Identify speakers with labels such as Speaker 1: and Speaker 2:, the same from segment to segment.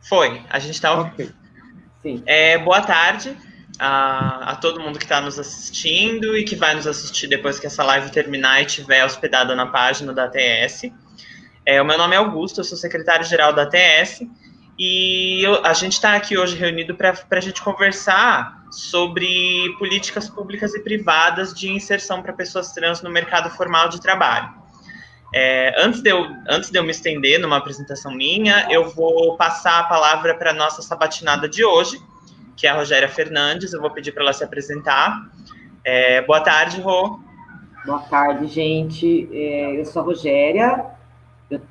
Speaker 1: Foi, a gente está ao vivo.
Speaker 2: Ok. Sim.
Speaker 1: Boa tarde a todo mundo que está nos assistindo e que vai nos assistir depois que essa live terminar e estiver hospedada na página da ATS. O meu nome é Augusto, eu sou secretário-geral da ATS e a gente está aqui hoje reunido para a gente conversar sobre políticas públicas e privadas de inserção para pessoas trans no mercado formal de trabalho. Antes de eu me estender numa apresentação minha, eu vou passar a palavra para a nossa sabatinada de hoje, que é a Rogéria Fernandes. Eu vou pedir para ela se apresentar. Boa tarde, Rô.
Speaker 2: Boa tarde, gente. Eu sou a Rogéria, eu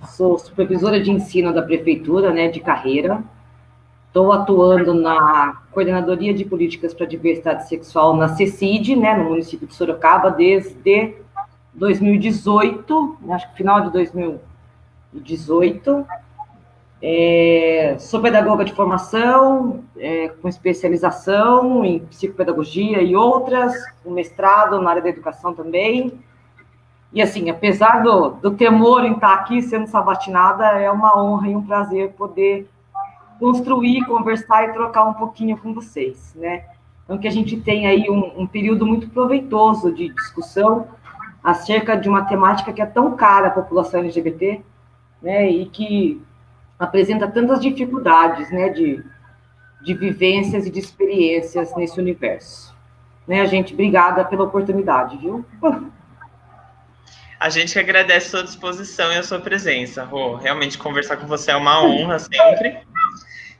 Speaker 2: sou supervisora de ensino da prefeitura, né, de carreira. Estou atuando na Coordenadoria de Políticas para a Diversidade Sexual na CECID, né, no município de Sorocaba, desde 2018, acho que final de 2018. Sou pedagoga de formação, com especialização em psicopedagogia e outras, com mestrado na área da educação também. E assim, apesar do temor em estar aqui sendo sabatinada, é uma honra e um prazer poder construir, conversar e trocar um pouquinho com vocês, né? Então, que a gente tem aí um período muito proveitoso de discussão acerca de uma temática que é tão cara à população LGBT, né? E que apresenta tantas dificuldades, né? De vivências e de experiências nesse universo. Né, gente? Obrigada pela oportunidade, viu?
Speaker 1: A gente que agradece a sua disposição e a sua presença, Rô. Realmente, conversar com você é uma honra sempre.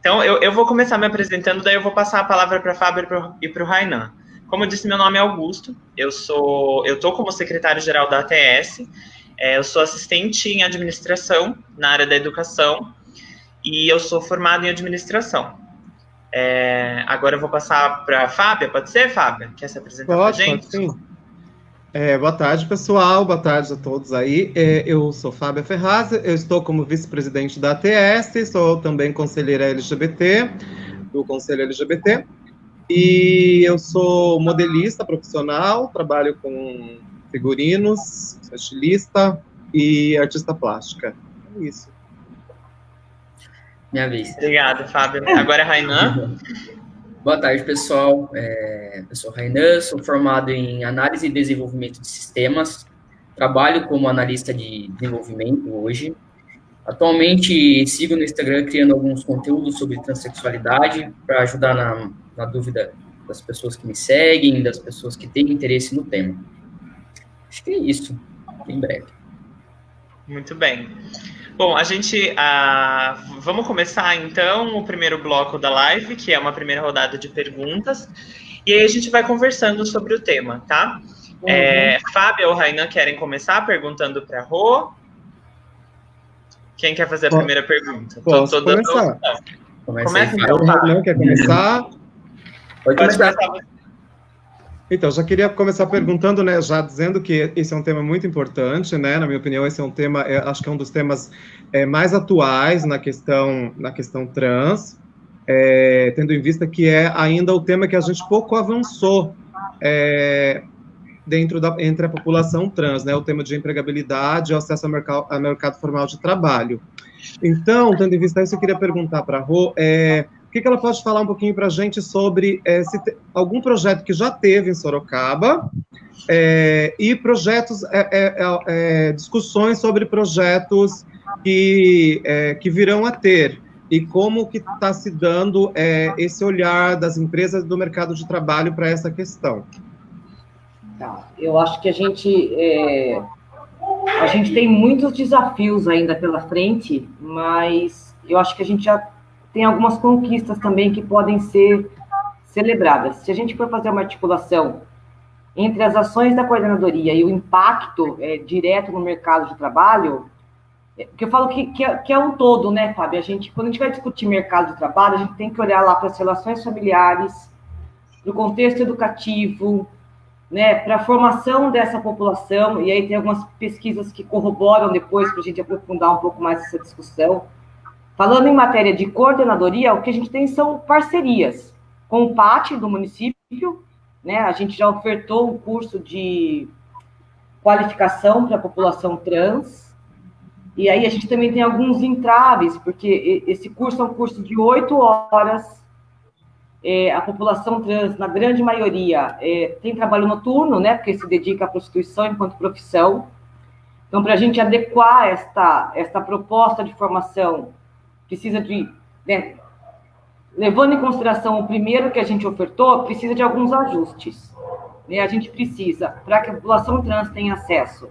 Speaker 1: Então, eu vou começar me apresentando, daí eu vou passar a palavra para a Fábio e para o Rainan. Como eu disse, meu nome é Augusto, eu estou como secretário-geral da ATS, eu sou assistente em administração na área da educação e eu sou formado em administração. Agora eu vou passar para a Fábia, pode ser, Fábia? Quer se apresentar para a gente?
Speaker 3: Pode, sim. Boa tarde, pessoal, boa tarde a todos aí. Eu sou Fábia Ferraz, eu estou como vice-presidente da ATS, sou também conselheira LGBT, do Conselho LGBT, e eu sou modelista profissional, trabalho com figurinos, sou estilista e artista plástica. É isso.
Speaker 4: Minha vez.
Speaker 1: Obrigado, Fábio. Agora é Rainan.
Speaker 4: Boa tarde, pessoal. Eu sou Rainan, sou formado em análise e desenvolvimento de sistemas, trabalho como analista de desenvolvimento hoje. Atualmente, sigo no Instagram criando alguns conteúdos sobre transexualidade para ajudar na dúvida das pessoas que me seguem, das pessoas que têm interesse no tema. Acho que é isso, em breve.
Speaker 1: Muito bem. Bom, vamos começar então o primeiro bloco da live, que é uma primeira rodada de perguntas, e aí a gente vai conversando sobre o tema, tá? Fábio ou Rainan querem começar perguntando para a Rô? Quem quer fazer a primeira pergunta?
Speaker 3: Posso começar.
Speaker 1: Começa então,
Speaker 3: o Rainan quer começar?
Speaker 1: Pode começar.
Speaker 3: Então, já queria começar perguntando, né, já dizendo que esse é um tema muito importante, né, na minha opinião, esse é um tema, acho que é um dos temas mais atuais na questão trans, tendo em vista que é ainda o tema que a gente pouco avançou entre a população trans, né, o tema de empregabilidade e o acesso ao mercado formal de trabalho. Então, tendo em vista isso, eu queria perguntar para a Rô, o que ela pode falar um pouquinho para a gente sobre algum projeto que já teve em Sorocaba e projetos, discussões sobre projetos que virão a ter e como que está se dando esse olhar das empresas do mercado de trabalho para essa questão.
Speaker 2: Tá. Eu acho que a gente tem muitos desafios ainda pela frente, mas eu acho que a gente já tem algumas conquistas também que podem ser celebradas. Se a gente for fazer uma articulação entre as ações da coordenadoria e o impacto direto no mercado de trabalho, porque eu falo que é um todo, né, Fábio? Quando a gente vai discutir mercado de trabalho, a gente tem que olhar lá para as relações familiares, para o contexto educativo, né, para a formação dessa população, e aí tem algumas pesquisas que corroboram depois para a gente aprofundar um pouco mais essa discussão. Falando em matéria de coordenadoria, o que a gente tem são parcerias com o PAT do município, né? A gente já ofertou um curso de qualificação para a população trans, E aí a gente também tem alguns entraves, porque esse curso é um curso de 8 horas. A população trans, na grande maioria, tem trabalho noturno, né, porque se dedica à prostituição enquanto profissão. Então, para a gente adequar esta proposta de formação, precisa de, né, levando em consideração o primeiro que a gente ofertou, precisa de alguns ajustes. Né? A gente precisa, para que a população trans tenha acesso,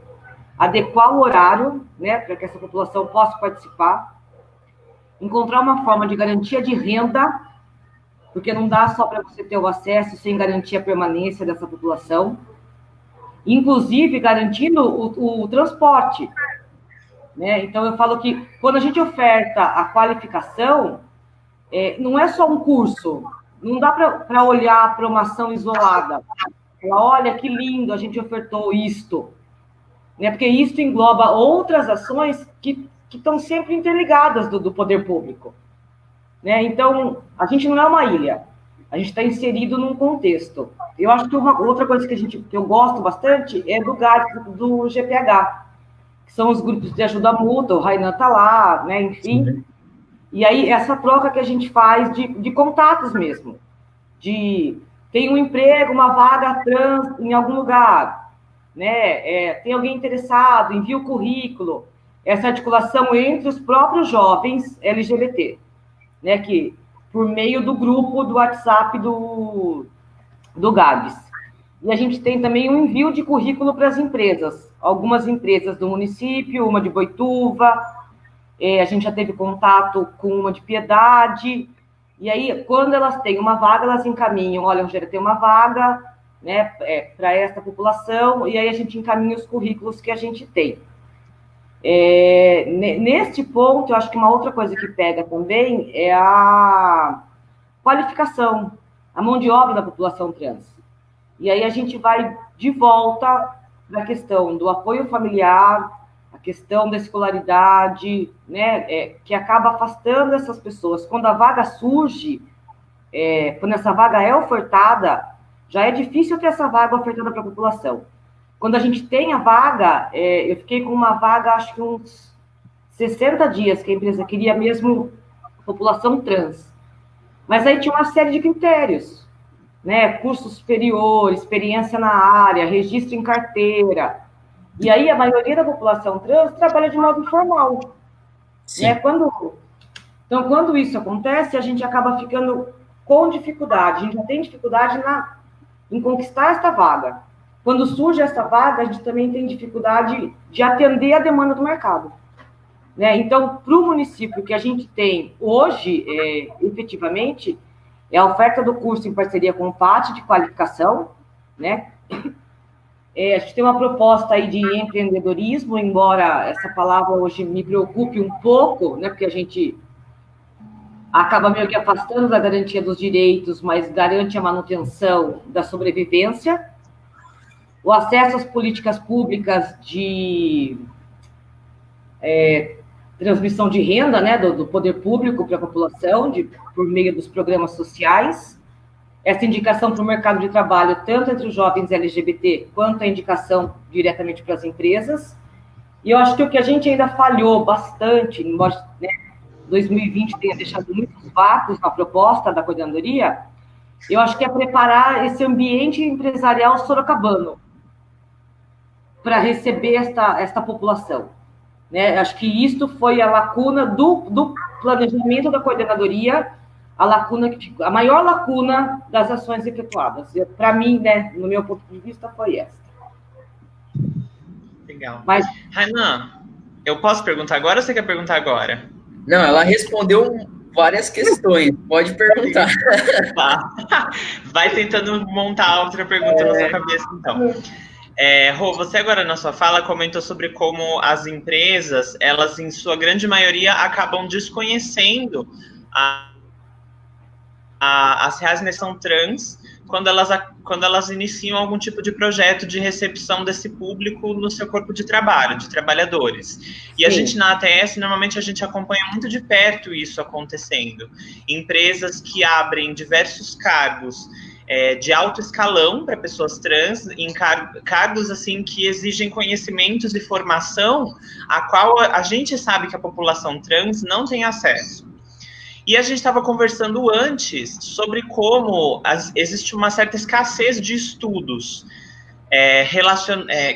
Speaker 2: adequar o horário, né, para que essa população possa participar, encontrar uma forma de garantia de renda, porque não dá só para você ter o acesso sem garantir a permanência dessa população, inclusive garantindo o transporte. Né? Então, eu falo que quando a gente oferta a qualificação, não é só um curso, não dá para olhar para uma ação isolada. Olha que lindo, a gente ofertou isto. Né? Porque isto engloba outras ações que estão sempre interligadas do poder público. Né? Então, a gente não é uma ilha, a gente está inserido num contexto. Eu acho que outra coisa que eu gosto bastante é do GAD, do GPH, que são os grupos de ajuda mútua, o Rainan está lá, né? Enfim. Sim. E aí, essa troca que a gente faz de contatos mesmo, tem um emprego, uma vaga trans em algum lugar, né? Tem alguém interessado, envia o currículo, essa articulação entre os próprios jovens LGBT, né? Que por meio do grupo do WhatsApp do GABS. E a gente tem também um envio de currículo para as empresas, algumas empresas do município, uma de Boituva, a gente já teve contato com uma de Piedade, e aí, quando elas têm uma vaga, elas encaminham, olha, Rogério, tem uma vaga, né, para esta população, e aí a gente encaminha os currículos que a gente tem. Neste ponto, eu acho que uma outra coisa que pega também é a qualificação, a mão de obra da população trans. E aí a gente vai de volta para a questão do apoio familiar, a questão da escolaridade, né, que acaba afastando essas pessoas. Quando a vaga surge, quando essa vaga é ofertada, já é difícil ter essa vaga ofertada para a população. Quando a gente tem a vaga, eu fiquei com uma vaga, acho que uns 60 dias, que a empresa queria mesmo população trans. Mas aí tinha uma série de critérios, né? Curso superior, experiência na área, registro em carteira. E aí a maioria da população trans trabalha de modo informal. Né? Então, quando isso acontece, a gente acaba ficando com dificuldade. A gente já tem dificuldade em conquistar esta vaga. Quando surge essa vaga, a gente também tem dificuldade de atender a demanda do mercado. Né? Então, para o município que a gente tem hoje, efetivamente, é a oferta do curso em parceria com o PAT de qualificação, né? A gente tem uma proposta aí de empreendedorismo, embora essa palavra hoje me preocupe um pouco, né? Porque a gente acaba meio que afastando da garantia dos direitos, mas garante a manutenção da sobrevivência, o acesso às políticas públicas de transmissão de renda, né, do poder público para a população, por meio dos programas sociais, essa indicação para o mercado de trabalho, tanto entre os jovens LGBT, quanto a indicação diretamente para as empresas. E eu acho que o que a gente ainda falhou bastante, embora 2020 tenha deixado muitos vácuos na proposta da coordenadoria, eu acho que é preparar esse ambiente empresarial sorocabano para receber esta população. Né? Acho que isto foi a lacuna do planejamento da coordenadoria, a maior lacuna das ações efetuadas. Para mim, né, no meu ponto de vista, foi essa.
Speaker 1: Legal. Mas, Rainan, eu posso perguntar agora ou você quer perguntar agora?
Speaker 4: Não, ela respondeu várias questões. Pode perguntar.
Speaker 1: Tá. Vai tentando montar outra pergunta na sua cabeça, então. Rô, você agora na sua fala comentou sobre como as empresas, elas em sua grande maioria acabam desconhecendo as reais nação trans quando elas iniciam algum tipo de projeto de recepção desse público no seu corpo de trabalho, de trabalhadores. E a gente na ATS, normalmente a gente acompanha muito de perto isso acontecendo. Empresas que abrem diversos cargos de alto escalão para pessoas trans, em cargos assim que exigem conhecimentos e formação a qual a gente sabe que a população trans não tem acesso. E a gente estava conversando antes sobre como existe uma certa escassez de estudos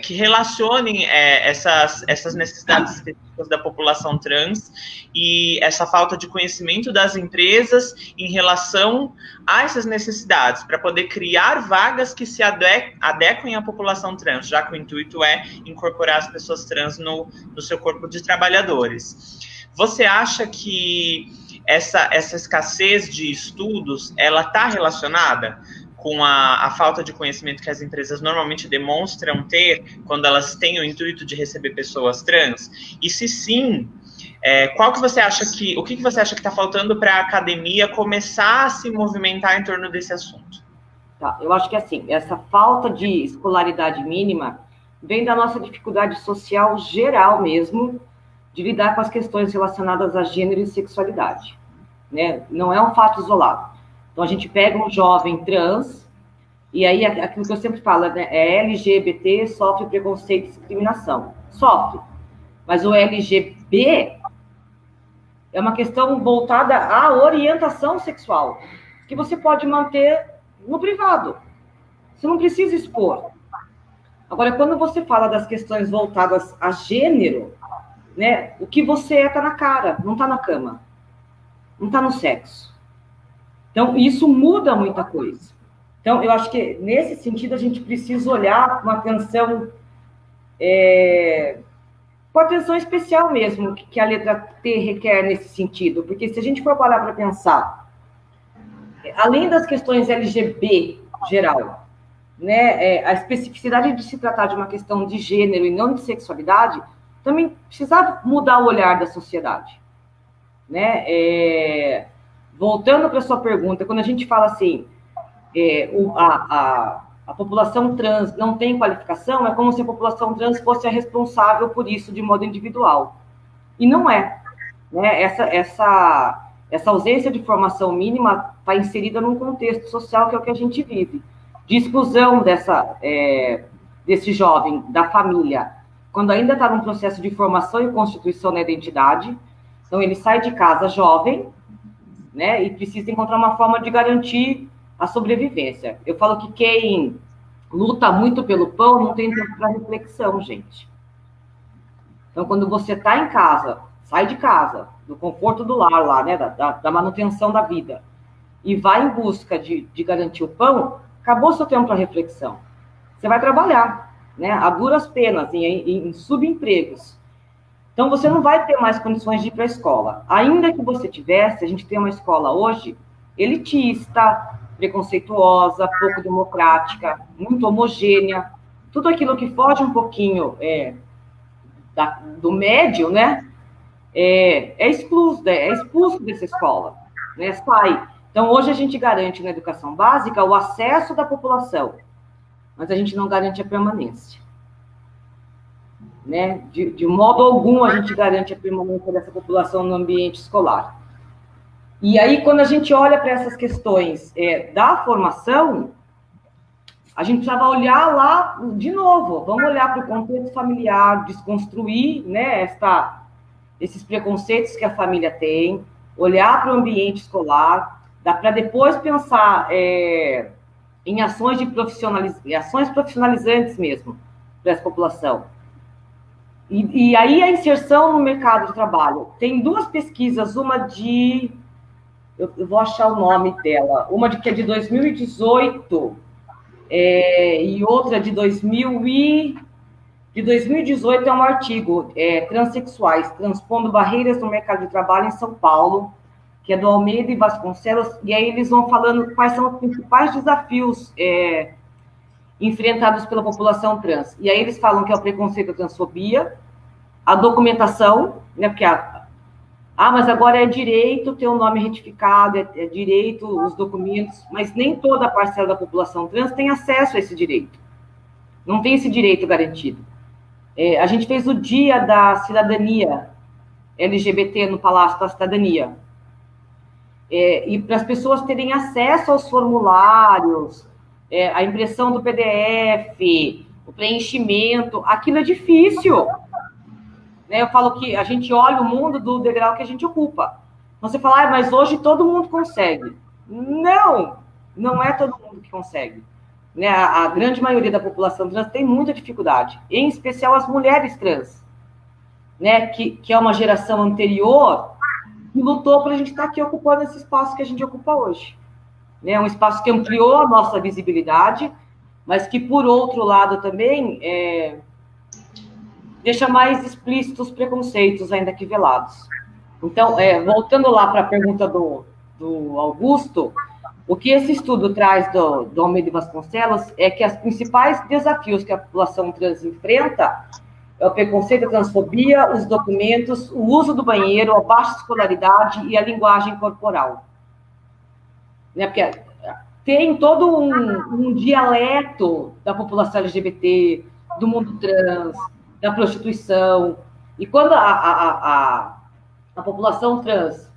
Speaker 1: que relacionem essas necessidades específicas da população trans e essa falta de conhecimento das empresas em relação a essas necessidades, para poder criar vagas que se adequem à população trans, já que o intuito é incorporar as pessoas trans no seu corpo de trabalhadores. Você acha que essa escassez de estudos, ela está relacionada com a falta de conhecimento que as empresas normalmente demonstram ter quando elas têm o intuito de receber pessoas trans? E se sim, o que você acha que está faltando para a academia começar a se movimentar em torno desse assunto?
Speaker 2: Tá, eu acho que assim, essa falta de escolaridade mínima vem da nossa dificuldade social geral mesmo de lidar com as questões relacionadas a gênero e sexualidade, né? Não é um fato isolado. Então, a gente pega um jovem trans, e aí aquilo que eu sempre falo, né, LGBT sofre preconceito e discriminação. Sofre. Mas o LGB é uma questão voltada à orientação sexual, que você pode manter no privado. Você não precisa expor. Agora, quando você fala das questões voltadas a gênero, né, o que você está na cara, não está na cama, não está no sexo. Então, isso muda muita coisa. Então, eu acho que, nesse sentido, a gente precisa olhar com atenção, com atenção especial mesmo, que a letra T requer nesse sentido. Porque se a gente for parar para pensar, além das questões LGB geral, né, a especificidade de se tratar de uma questão de gênero e não de sexualidade, também precisava mudar o olhar da sociedade, né? Voltando para a sua pergunta, quando a gente fala assim, a população trans não tem qualificação, é como se a população trans fosse a responsável por isso de modo individual. E não é, né? Essa ausência de formação mínima está inserida num contexto social que é o que a gente vive, de exclusão desse jovem, da família, quando ainda está num processo de formação e constituição da identidade. Então, ele sai de casa jovem, né, e precisa encontrar uma forma de garantir a sobrevivência. Eu falo que quem luta muito pelo pão não tem tempo para reflexão, gente. Então, quando você está em casa, sai de casa, do conforto do lar lá, né, da manutenção da vida, e vai em busca de garantir o pão, acabou seu tempo para reflexão. Você vai trabalhar, né, a duras penas, em subempregos. Então, você não vai ter mais condições de ir para a escola. Ainda que você tivesse, a gente tem uma escola hoje elitista, preconceituosa, pouco democrática, muito homogênea. Tudo aquilo que foge um pouquinho do médio, né, é expulso dessa escola, né, sai. Então, hoje a gente garante na educação básica o acesso da população, mas a gente não garante a permanência. Né? De modo algum a gente garante a permanência dessa população no ambiente escolar. E aí, quando a gente olha para essas questões da formação, a gente precisava olhar lá de novo, vamos olhar para o contexto familiar, desconstruir, né, esses preconceitos que a família tem, olhar para o ambiente escolar, para depois pensar em ações profissionalizantes mesmo para essa população. E aí a inserção no mercado de trabalho. Tem duas pesquisas, uma de... Eu vou achar o nome dela. Uma que é de 2018 e outra de 2018 é um artigo, Transsexuais, transpondo barreiras no mercado de trabalho em São Paulo, que é do Almeida e Vasconcelos, e aí eles vão falando quais são os principais desafios enfrentados pela população trans. E aí eles falam que é o preconceito, a transfobia, a documentação, né, porque mas agora é direito ter o nome retificado, é direito os documentos, mas nem toda a parcela da população trans tem acesso a esse direito. Não tem esse direito garantido. A gente fez o Dia da Cidadania LGBT no Palácio da Cidadania. e para as pessoas terem acesso aos formulários, a impressão do PDF, o preenchimento, aquilo é difícil. Né? Eu falo que a gente olha o mundo do degrau que a gente ocupa. Você fala, mas hoje todo mundo consegue. Não, não é todo mundo que consegue. Né? A grande maioria da população trans tem muita dificuldade, em especial as mulheres trans, né? Que é uma geração anterior que lutou para a gente estar aqui ocupando esse espaço que a gente ocupa hoje. Né? Um espaço que ampliou a nossa visibilidade, mas que, por outro lado, também deixa mais explícitos os preconceitos, ainda que velados. Então, voltando lá para a pergunta do Augusto, o que esse estudo traz do Almeida e Vasconcelos é que os principais desafios que a população trans enfrenta é o preconceito, a transfobia, os documentos, o uso do banheiro, a baixa escolaridade e a linguagem corporal. Né? Porque tem todo um dialeto da população LGBT, do mundo trans, da prostituição. E quando a população trans,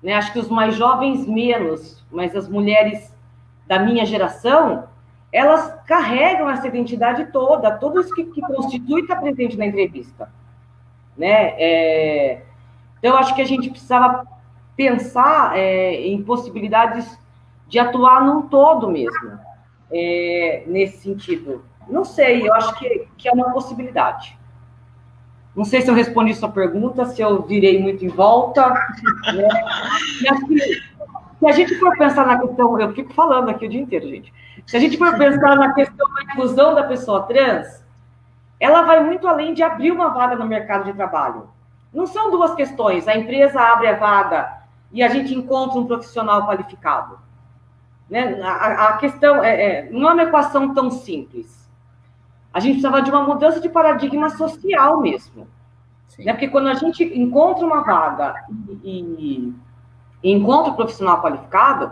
Speaker 2: né, acho que os mais jovens menos, mas as mulheres da minha geração, elas carregam essa identidade toda, tudo isso que constitui está presente na entrevista. Né? Então, acho que a gente precisava pensar em possibilidades de atuar num todo mesmo, nesse sentido. Não sei, eu acho que é uma possibilidade. Não sei se eu respondi sua pergunta, se eu virei muito em volta. Né? E acho que, se a gente for pensar na questão, eu fico falando aqui o dia inteiro, gente. Se a gente for pensar na questão da inclusão da pessoa trans, ela vai muito além de abrir uma vaga no mercado de trabalho. Não são duas questões, a empresa abre a vaga e a gente encontra um profissional qualificado. Né? A questão não é uma equação tão simples. A gente precisava de uma mudança de paradigma social mesmo. Né? Porque quando a gente encontra uma vaga e encontra um profissional qualificado,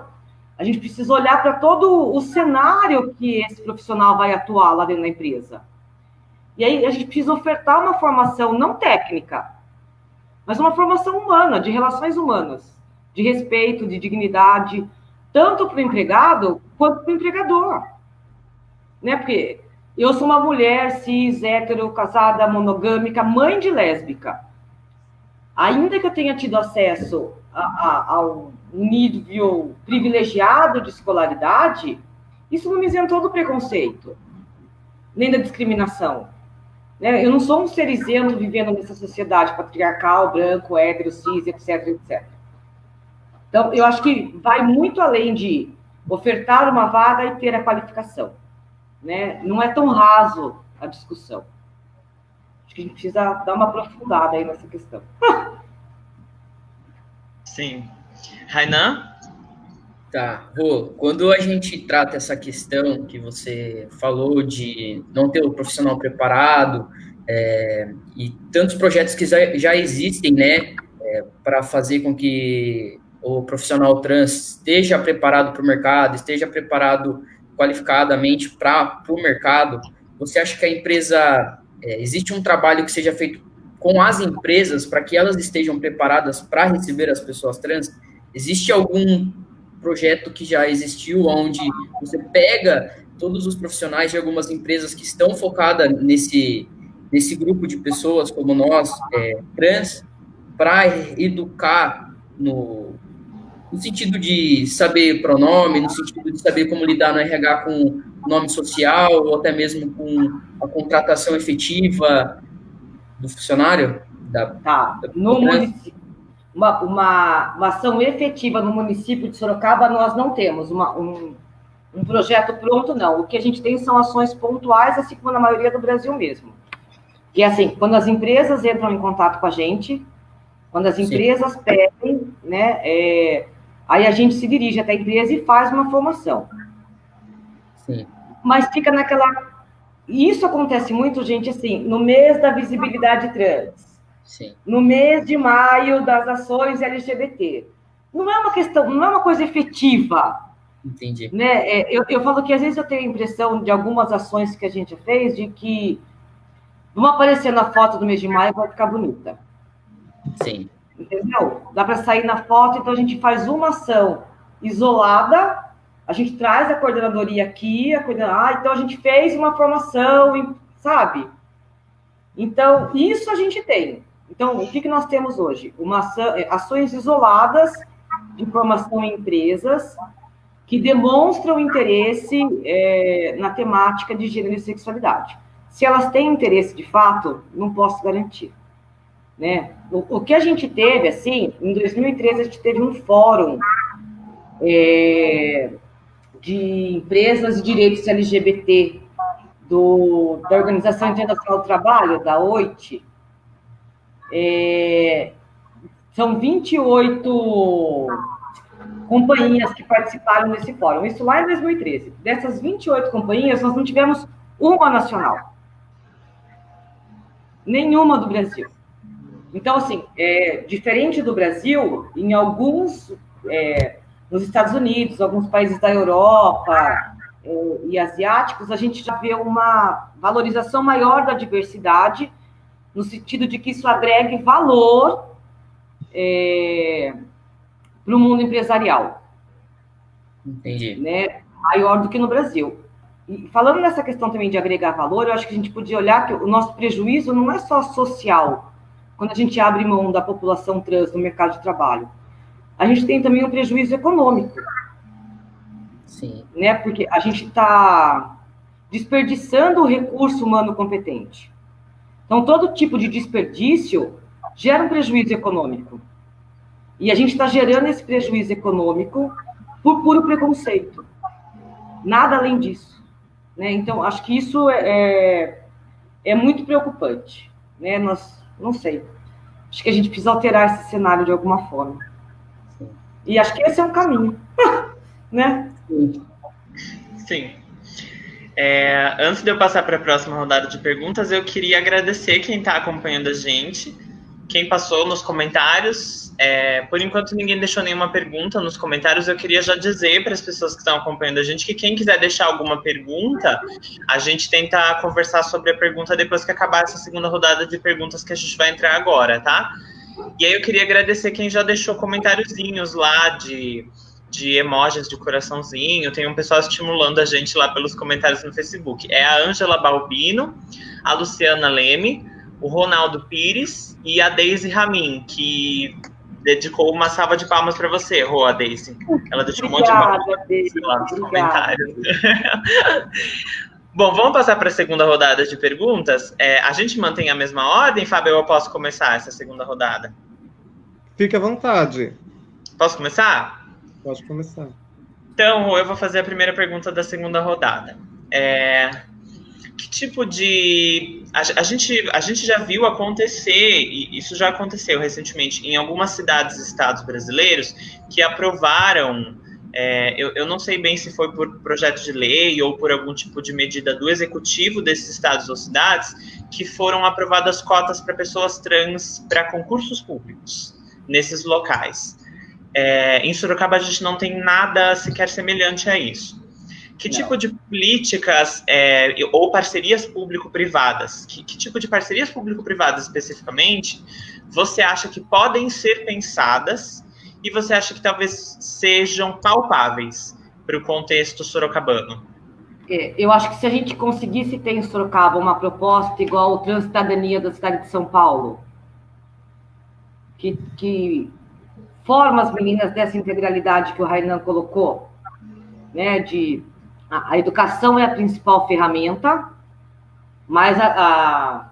Speaker 2: a gente precisa olhar para todo o cenário que esse profissional vai atuar lá dentro da empresa. E aí a gente precisa ofertar uma formação não técnica, mas uma formação humana, de relações humanas, de respeito, de dignidade, tanto para o empregado quanto para o empregador. Né? Porque eu sou uma mulher cis, hétero, casada, monogâmica, mãe de lésbica. Ainda que eu tenha tido acesso a um nível privilegiado de escolaridade, isso não me isentou do preconceito, nem da discriminação. Né? Eu não sou um ser isento vivendo nessa sociedade patriarcal, branco, hétero, cis, etc, etc. Então, eu acho que vai muito além de ofertar uma vaga e ter a qualificação. Né? Não é tão raso a discussão. Acho que a gente precisa dar uma aprofundada aí nessa questão.
Speaker 1: Sim. Rainan?
Speaker 4: Tá, Rô, quando a gente trata essa questão que você falou de não ter o profissional preparado, e tantos projetos que já existem, né, para fazer com que o profissional trans esteja preparado para o mercado, esteja preparado qualificadamente para o mercado, você acha que a empresa, existe um trabalho que seja feito com as empresas para que elas estejam preparadas para receber as pessoas trans? Existe algum projeto que já existiu, onde você pega todos os profissionais de algumas empresas que estão focadas nesse grupo de pessoas como nós, trans, para educar no sentido de saber pronome, no sentido de saber como lidar no RH com nome social, ou até mesmo com a contratação efetiva do funcionário?
Speaker 2: No município, uma ação efetiva no município de Sorocaba, nós não temos um projeto pronto, não. O que a gente tem são ações pontuais, assim como na maioria do Brasil mesmo. Que é assim, quando as empresas entram em contato com a gente, quando as empresas pedem, né, aí a gente se dirige até a empresa e faz uma formação.
Speaker 4: Sim.
Speaker 2: Mas fica naquela... Isso acontece muito, gente, assim, no mês da visibilidade trans.
Speaker 4: Sim.
Speaker 2: No mês de maio das ações LGBT. Não é uma questão, não é uma coisa efetiva.
Speaker 4: Entendi.
Speaker 2: Né? Eu falo que às vezes eu tenho a impressão de algumas ações que a gente fez de que vamos aparecer na foto do mês de maio vai ficar bonita.
Speaker 4: Sim.
Speaker 2: Entendeu? Dá para sair na foto, então a gente faz uma ação isolada, a gente traz a coordenadoria aqui, então a gente fez uma formação, sabe? Então, isso a gente tem. Então, o que nós temos hoje? Ações isoladas de formação em empresas que demonstram interesse na temática de gênero e sexualidade. Se elas têm interesse de fato, não posso garantir. Né? O que a gente teve, assim, em 2013, a gente teve um fórum de empresas de direitos LGBT da Organização Internacional do Trabalho, da OIT. São 28 companhias que participaram desse fórum, isso lá em 2013. Dessas 28 companhias, nós não tivemos uma nacional. Nenhuma do Brasil. Então, assim, diferente do Brasil, em alguns, nos Estados Unidos, alguns países da Europa e asiáticos, a gente já vê uma valorização maior da diversidade, no sentido de que isso agregue valor para o mundo empresarial.
Speaker 4: Entendi.
Speaker 2: Né? Maior do que no Brasil. E falando nessa questão também de agregar valor, eu acho que a gente podia olhar que o nosso prejuízo não é só social, quando a gente abre mão da população trans no mercado de trabalho. A gente tem também um prejuízo econômico.
Speaker 4: Sim.
Speaker 2: Né? Porque a gente está desperdiçando o recurso humano competente. Então, todo tipo de desperdício gera um prejuízo econômico. E a gente está gerando esse prejuízo econômico por puro preconceito. Nada além disso. Né? Então, acho que isso é muito preocupante. Né? Não sei. Acho que a gente precisa alterar esse cenário de alguma forma. Sim. E acho que esse é um caminho. Né?
Speaker 1: Sim. Antes de eu passar para a próxima rodada de perguntas, eu queria agradecer quem está acompanhando a gente, quem passou nos comentários. Por enquanto, ninguém deixou nenhuma pergunta nos comentários. Eu queria já dizer para as pessoas que estão acompanhando a gente que quem quiser deixar alguma pergunta, a gente tenta conversar sobre a pergunta depois que acabar essa segunda rodada de perguntas que a gente vai entrar agora, tá? E aí eu queria agradecer quem já deixou comentáriozinhos lá de emojis de coraçãozinho. Tem um pessoal estimulando a gente lá pelos comentários no Facebook. É a Ângela Balbino, a Luciana Leme, o Ronaldo Pires e a Deise Ramin, que dedicou uma salva de palmas para você, Rô, a Deise. Ela deixou um monte de palmas lá nos comentários. Bom, vamos passar para a segunda rodada de perguntas. A gente mantém a mesma ordem, Fábio? Eu posso começar essa segunda rodada?
Speaker 3: Fique à vontade. Posso
Speaker 1: começar?
Speaker 3: Pode começar.
Speaker 1: Então, eu vou fazer a primeira pergunta da segunda rodada. Que tipo de... A gente já viu acontecer, e isso já aconteceu recentemente, em algumas cidades e estados brasileiros, que aprovaram, eu não sei bem se foi por projeto de lei ou por algum tipo de medida do executivo desses estados ou cidades, que foram aprovadas cotas para pessoas trans para concursos públicos nesses locais. Em Sorocaba, a gente não tem nada sequer semelhante a isso. Que tipo de políticas ou parcerias público-privadas, que tipo de parcerias público-privadas especificamente, você acha que podem ser pensadas e você acha que talvez sejam palpáveis para o contexto sorocabano?
Speaker 2: Eu acho que se a gente conseguisse ter em Sorocaba uma proposta igual a Transcidadania da cidade de São Paulo, que forma as meninas dessa integralidade que o Rainan colocou, né, a educação é a principal ferramenta, mas a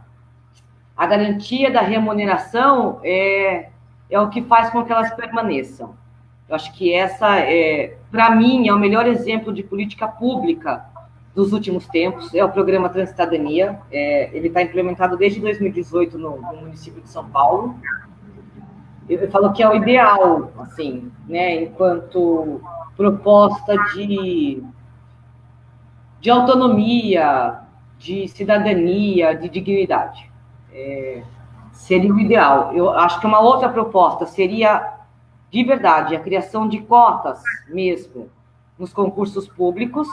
Speaker 2: garantia da remuneração é o que faz com que elas permaneçam. Eu acho que essa, para mim, é o melhor exemplo de política pública dos últimos tempos, é o programa Transcidadania. Ele está implementado desde 2018 no município de São Paulo. Eu falo que é o ideal, assim, né, enquanto proposta de autonomia, de cidadania, de dignidade. Seria o ideal. Eu acho que uma outra proposta seria, de verdade, a criação de cotas mesmo nos concursos públicos.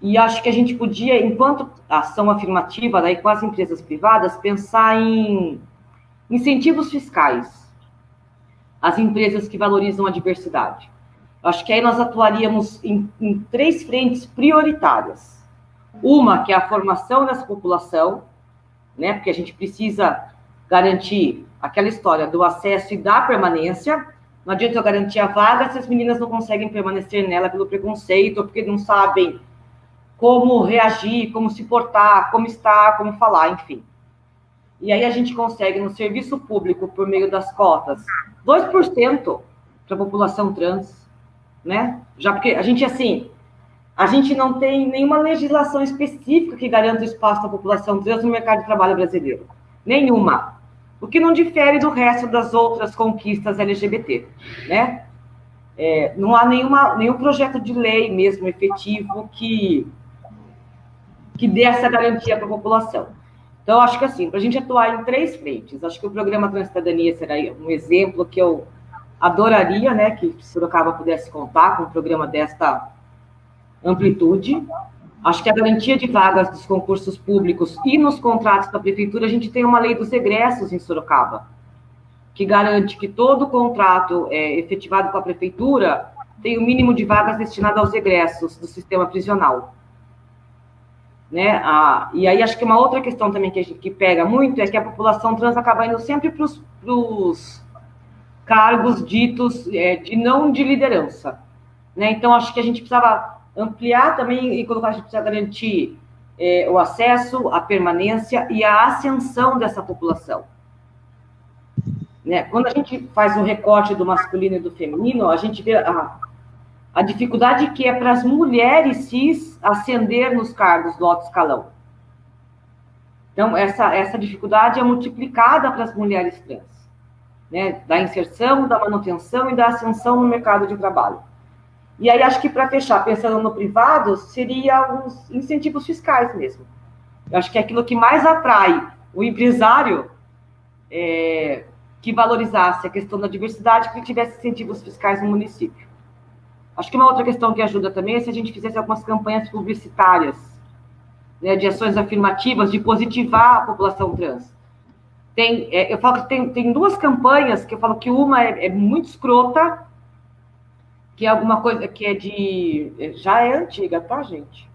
Speaker 2: E acho que a gente podia, enquanto ação afirmativa, daí com as empresas privadas, pensar em Incentivos fiscais às empresas que valorizam a diversidade. Acho que aí nós atuaríamos em 3 frentes prioritárias. Uma, que é a formação dessa população, né? Porque a gente precisa garantir aquela história do acesso e da permanência. Não adianta eu garantir a vaga se as meninas não conseguem permanecer nela pelo preconceito, ou porque não sabem como reagir, como se portar, como estar, como falar, enfim. E aí a gente consegue, no serviço público, por meio das cotas, 2% para a população trans, né? Já porque a gente, assim, a gente não tem nenhuma legislação específica que garanta o espaço da população trans no mercado de trabalho brasileiro. Nenhuma. O que não difere do resto das outras conquistas LGBT, né? Não há nenhum projeto de lei mesmo efetivo que dê essa garantia para a população. Então, acho que assim, para a gente atuar em 3 frentes, acho que o programa Transcidadania será um exemplo que eu adoraria, né, que Sorocaba pudesse contar com um programa desta amplitude. Acho que a garantia de vagas dos concursos públicos e nos contratos da prefeitura, a gente tem uma lei dos egressos em Sorocaba, que garante que todo contrato efetivado com a prefeitura tem o mínimo de vagas destinado aos egressos do sistema prisional. Né? E aí acho que uma outra questão também que pega muito é que a população trans acaba indo sempre para os cargos ditos não de liderança. Né? Então, acho que a gente precisava ampliar também e colocar, a gente precisa garantir o acesso, a permanência e a ascensão dessa população. Né? Quando a gente faz um recorte do masculino e do feminino, a gente vê a dificuldade que é para as mulheres cis ascender nos cargos do alto escalão. Então, essa dificuldade é multiplicada para as mulheres trans, né? Da inserção, da manutenção e da ascensão no mercado de trabalho. E aí, acho que para fechar, pensando no privado, seria os incentivos fiscais mesmo. Eu acho que é aquilo que mais atrai o empresário que valorizasse a questão da diversidade, que tivesse incentivos fiscais no município. Acho que uma outra questão que ajuda também é se a gente fizesse algumas campanhas publicitárias, né, de ações afirmativas, de positivar a população trans. Eu falo que tem 2 campanhas que eu falo que uma é muito escrota, que é alguma coisa que já é antiga, tá, gente?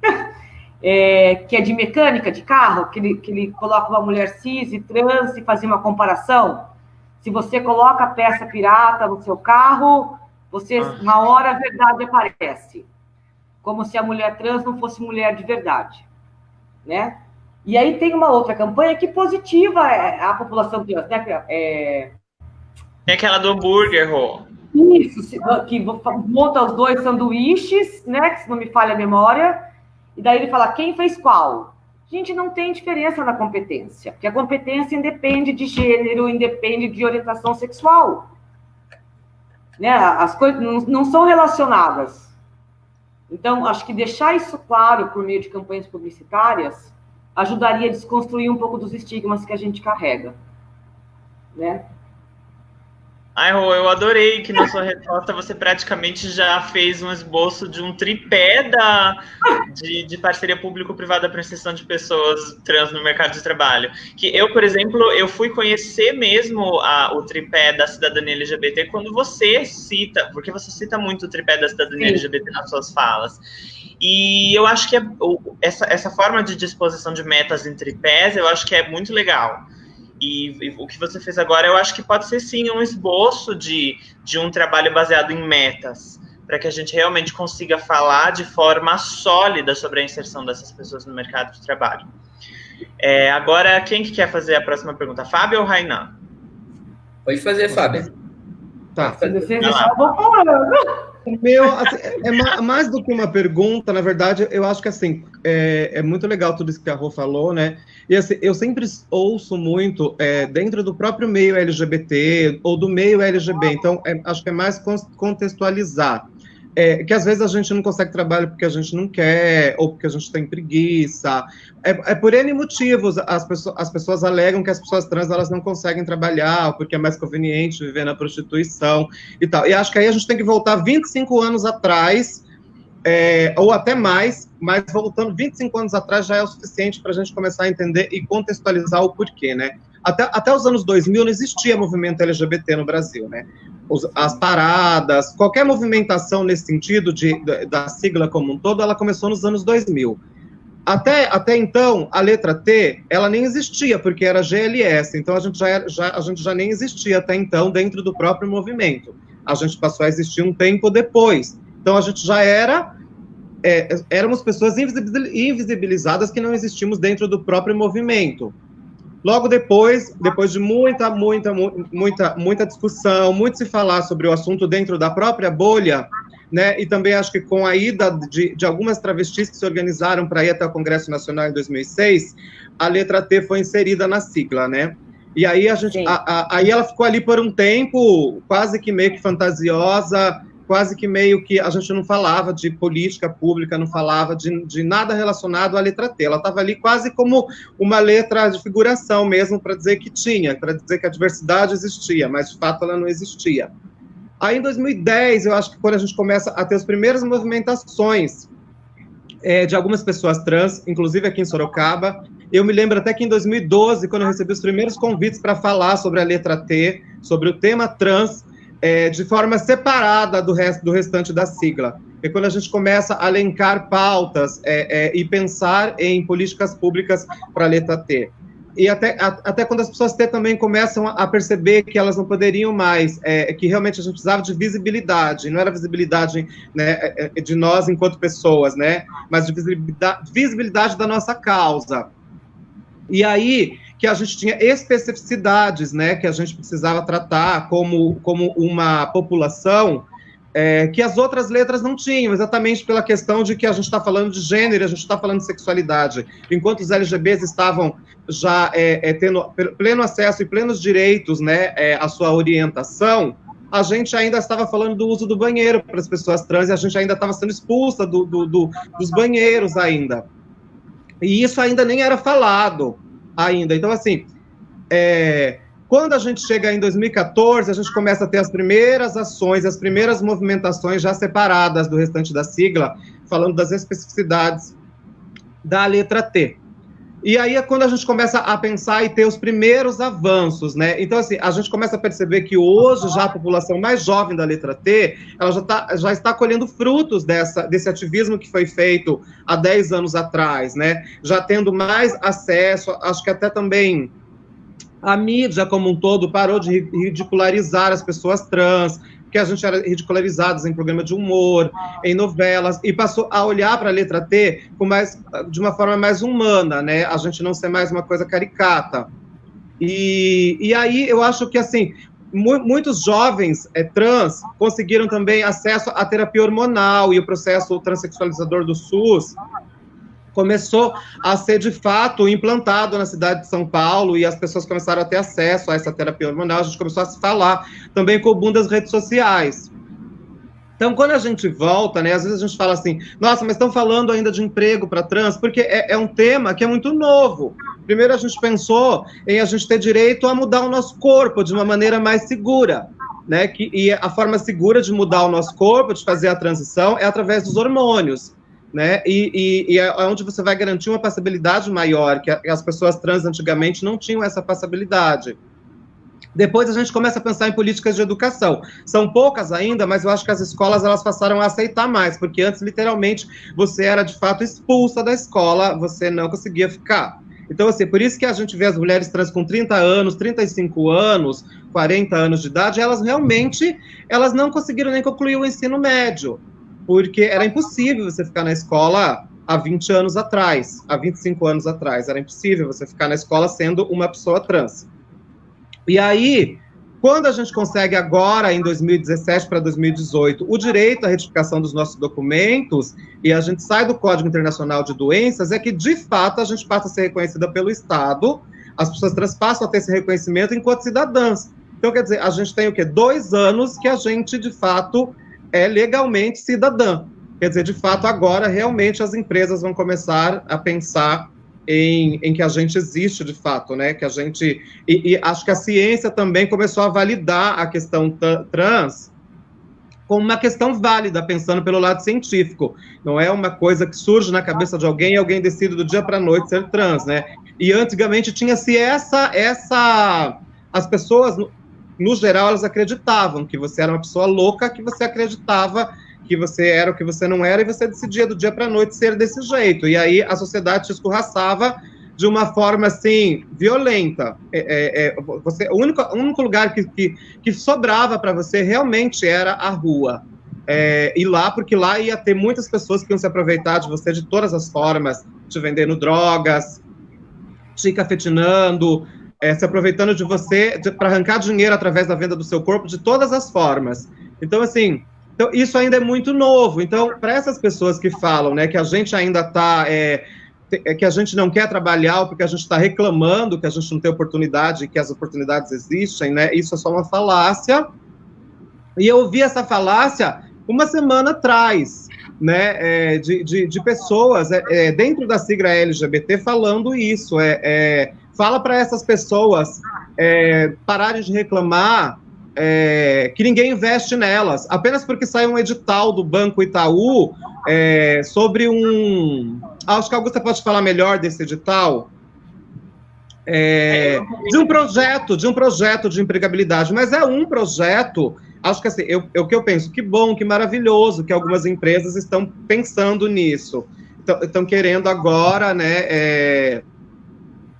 Speaker 2: Que é de mecânica de carro, que ele coloca uma mulher cis e trans e fazia uma comparação. Se você coloca a peça pirata no seu carro, uma hora a verdade aparece. Como se a mulher trans não fosse mulher de verdade. Né? E aí tem uma outra campanha que positiva a população trans. Né?
Speaker 1: É aquela do hambúrguer, Rô.
Speaker 2: Isso, que monta os 2 sanduíches, né? Que se não me falha a memória. E daí ele fala, quem fez qual? A gente não tem diferença na competência. Porque a competência independe de gênero, independe de orientação sexual. Né? As coisas não são relacionadas. Então, acho que deixar isso claro por meio de campanhas publicitárias ajudaria a desconstruir um pouco dos estigmas que a gente carrega. Né?
Speaker 1: Ai, Rô, eu adorei que na sua resposta você praticamente já fez um esboço de um tripé de parceria público-privada para a inserção de pessoas trans no mercado de trabalho. Que eu, por exemplo, eu fui conhecer mesmo o tripé da cidadania LGBT quando você cita, porque você cita muito o tripé da cidadania LGBT nas suas falas. E eu acho que essa forma de disposição de metas em tripés, eu acho que é muito legal. E o que você fez agora, eu acho que pode ser, sim, um esboço de um trabalho baseado em metas, para que a gente realmente consiga falar de forma sólida sobre a inserção dessas pessoas no mercado de trabalho. Agora, quem que quer fazer a próxima pergunta? Fábio ou Rainan?
Speaker 4: Pode fazer, Fábio.
Speaker 3: Tá.
Speaker 2: Se você deixar, eu vou falando.
Speaker 3: Assim, mais do que uma pergunta, na verdade, eu acho que assim, é muito legal tudo isso que a Rô falou, né? E assim, eu sempre ouço muito dentro do próprio meio LGBT ou do meio LGB, então acho que é mais contextualizar. Que às vezes a gente não consegue trabalhar porque a gente não quer, ou porque a gente tem preguiça. Por N motivos, as pessoas alegam que as pessoas trans elas não conseguem trabalhar, porque é mais conveniente viver na prostituição e tal. E acho que aí a gente tem que voltar 25 anos atrás, ou até mais, mas voltando 25 anos atrás já é o suficiente para a gente começar a entender e contextualizar o porquê, né? até os anos 2000 não existia movimento LGBT no Brasil, né? As paradas, qualquer movimentação nesse sentido da sigla como um todo, ela começou nos anos 2000. Até então, a letra T, ela nem existia, porque era GLS, então a gente já nem existia até então dentro do próprio movimento. A gente passou a existir um tempo depois. Então a gente já éramos pessoas invisibilizadas que não existimos dentro do próprio movimento. Logo depois de muita discussão, muito se falar sobre o assunto dentro da própria bolha, né, e também acho que com a ida de algumas travestis que se organizaram para ir até o Congresso Nacional em 2006, a letra T foi inserida na sigla, né? E aí aí ela ficou ali por um tempo quase que meio que fantasiosa, quase que meio que a gente não falava de política pública, não falava de nada relacionado à letra T. Ela estava ali quase como uma letra de figuração mesmo, para dizer que tinha, para dizer que a diversidade existia, mas de fato ela não existia. Aí em 2010, eu acho que quando a gente começa a ter as primeiras movimentações de algumas pessoas trans, inclusive aqui em Sorocaba, eu me lembro até que em 2012, quando eu recebi os primeiros convites para falar sobre a letra T, sobre o tema trans, de forma separada do restante da sigla. E quando a gente começa a elencar pautas e pensar em políticas públicas para a letra T. E até quando as pessoas T também começam a perceber que elas não poderiam mais, que realmente a gente precisava de visibilidade, não era visibilidade, né, de nós enquanto pessoas, né, mas de visibilidade da nossa causa. E aí que a gente tinha especificidades, né, que a gente precisava tratar como uma população que as outras letras não tinham, exatamente pela questão de que a gente está falando de gênero, a gente está falando de sexualidade. Enquanto os LGBTs estavam já tendo pleno acesso e plenos direitos, né, à sua orientação, a gente ainda estava falando do uso do banheiro para as pessoas trans, e a gente ainda estava sendo expulsa dos banheiros ainda. E isso ainda nem era falado ainda. Então, assim, quando a gente chega em 2014, a gente começa a ter as primeiras ações, as primeiras movimentações já separadas do restante da sigla, falando das especificidades da letra T. E aí é quando a gente começa a pensar e ter os primeiros avanços, né? Então, assim, a gente começa a perceber que hoje já a população mais jovem da letra T, ela já está colhendo frutos desse ativismo que foi feito há 10 anos atrás, né? Já tendo mais acesso, acho que até também a mídia como um todo parou de ridicularizar as pessoas trans, que a gente era ridicularizados em programa de humor, em novelas, e passou a olhar para a letra T de uma forma mais humana, né? A gente não ser mais uma coisa caricata. E aí eu acho que, assim, muitos jovens trans conseguiram também acesso à terapia hormonal, e o processo transexualizador do SUS começou a ser, de fato, implantado na cidade de São Paulo, e as pessoas começaram a ter acesso a essa terapia hormonal, a gente começou a se falar também com o boom das redes sociais. Então, quando a gente volta, né, às vezes a gente fala assim, nossa, mas estão falando ainda de emprego para trans, porque é um tema que é muito novo. Primeiro a gente pensou em a gente ter direito a mudar o nosso corpo de uma maneira mais segura, né, e a forma segura de mudar o nosso corpo, de fazer a transição, é através dos hormônios. Né? E é onde você vai garantir uma passabilidade maior, que as pessoas trans antigamente não tinham essa passabilidade. Depois a gente começa a pensar em políticas de educação. São poucas ainda, mas eu acho que as escolas elas passaram a aceitar mais, porque antes, literalmente, você era, de fato, expulsa da escola, você não conseguia ficar. Então, assim, por isso que a gente vê as mulheres trans com 30 anos, 35 anos, 40 anos de idade, elas não conseguiram nem concluir o ensino médio, porque era impossível você ficar na escola há 20 anos atrás, há 25 anos atrás, era impossível você ficar na escola sendo uma pessoa trans. E aí, quando a gente consegue agora, em 2017 para 2018, o direito à retificação dos nossos documentos, e a gente sai do Código Internacional de Doenças, é que, de fato, a gente passa a ser reconhecida pelo Estado, as pessoas trans passam a ter esse reconhecimento enquanto cidadãs. Então, quer dizer, a gente tem o quê? 2 anos que a gente, de fato, é legalmente cidadã. Quer dizer, de fato, agora realmente as empresas vão começar a pensar em que a gente existe de fato, né? Que a gente. E acho que a ciência também começou a validar a questão trans como uma questão válida, pensando pelo lado científico. Não é uma coisa que surge na cabeça de alguém e alguém decide do dia para a noite ser trans, né? E antigamente tinha-se as pessoas, no geral, elas acreditavam que você era uma pessoa louca, que você acreditava que você era o que você não era, e você decidia do dia para a noite ser desse jeito. E aí a sociedade te escorraçava de uma forma, assim, violenta. O único lugar que sobrava para você realmente era a rua. E lá, porque lá ia ter muitas pessoas que iam se aproveitar de você de todas as formas, te vendendo drogas, te cafetinando, se aproveitando de você para arrancar dinheiro através da venda do seu corpo, de todas as formas. Então, assim, isso ainda é muito novo. Então, para essas pessoas que falam, né, que a gente ainda está... que a gente não quer trabalhar, porque a gente está reclamando que a gente não tem oportunidade, que as oportunidades existem, né? Isso é só uma falácia. E eu ouvi essa falácia uma semana atrás, né? De pessoas dentro da sigla LGBT falando isso. Fala para essas pessoas pararem de reclamar que ninguém investe nelas, apenas porque saiu um edital do Banco Itaú sobre acho que a Augusta pode falar melhor desse edital, de um projeto de empregabilidade, mas é um projeto, acho que assim, o que eu penso, que bom, que maravilhoso que algumas empresas estão pensando nisso, estão querendo agora, né,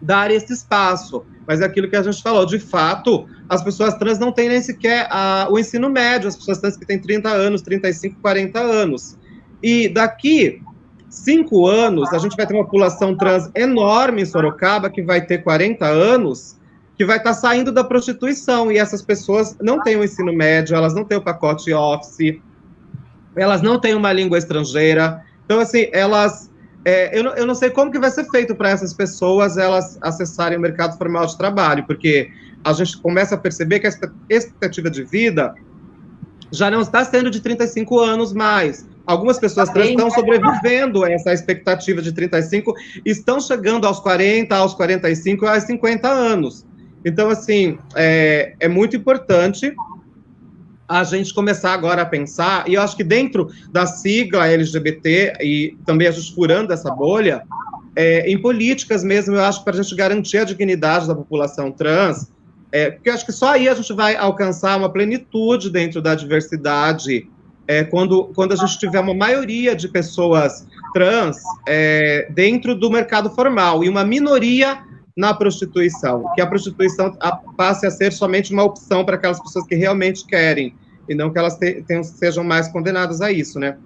Speaker 3: dar esse espaço, mas é aquilo que a gente falou, de fato, as pessoas trans não têm nem sequer o ensino médio, as pessoas trans que têm 30 anos, 35, 40 anos. E daqui 5 anos, a gente vai ter uma população trans enorme em Sorocaba, que vai ter 40 anos, que vai estar saindo da prostituição, e essas pessoas não têm o ensino médio, elas não têm o pacote Office, elas não têm uma língua estrangeira, então, assim, elas... eu não sei como que vai ser feito para essas pessoas elas acessarem o mercado formal de trabalho, porque a gente começa a perceber que a expectativa de vida já não está sendo de 35 anos mais. Algumas pessoas trans estão sobrevivendo a essa expectativa de 35, estão chegando aos 40, aos 45, aos 50 anos. Então, assim, é muito importante a gente começar agora a pensar, e eu acho que dentro da sigla LGBT, e também a gente furando essa bolha, em políticas mesmo, eu acho que para a gente garantir a dignidade da população trans, porque eu acho que só aí a gente vai alcançar uma plenitude dentro da diversidade, quando a gente tiver uma maioria de pessoas trans dentro do mercado formal, e uma minoria na prostituição, que a prostituição passe a ser somente uma opção para aquelas pessoas que realmente querem, e não que elas sejam mais condenadas a isso, né?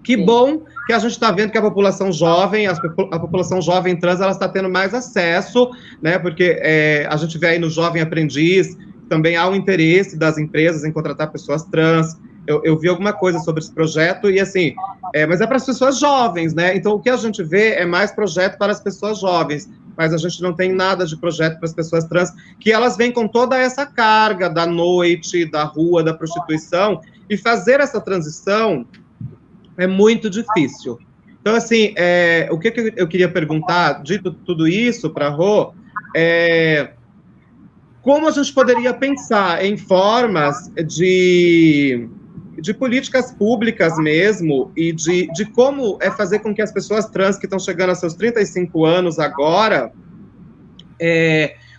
Speaker 3: Que bom que a gente está vendo que a população jovem, a população jovem trans, ela está tendo mais acesso, né? Porque a gente vê aí no Jovem Aprendiz, também há um interesse das empresas em contratar pessoas trans. Eu vi alguma coisa sobre esse projeto, e assim, mas é para as pessoas jovens, né? Então, o que a gente vê é mais projeto para as pessoas jovens, mas a gente não tem nada de projeto para as pessoas trans, que elas vêm com toda essa carga da noite, da rua, da prostituição, e fazer essa transição é muito difícil. Então, assim, o que eu queria perguntar, dito tudo isso para a Rô, como a gente poderia pensar em formas de políticas públicas mesmo, e de como fazer com que as pessoas trans que estão chegando aos seus 35 anos agora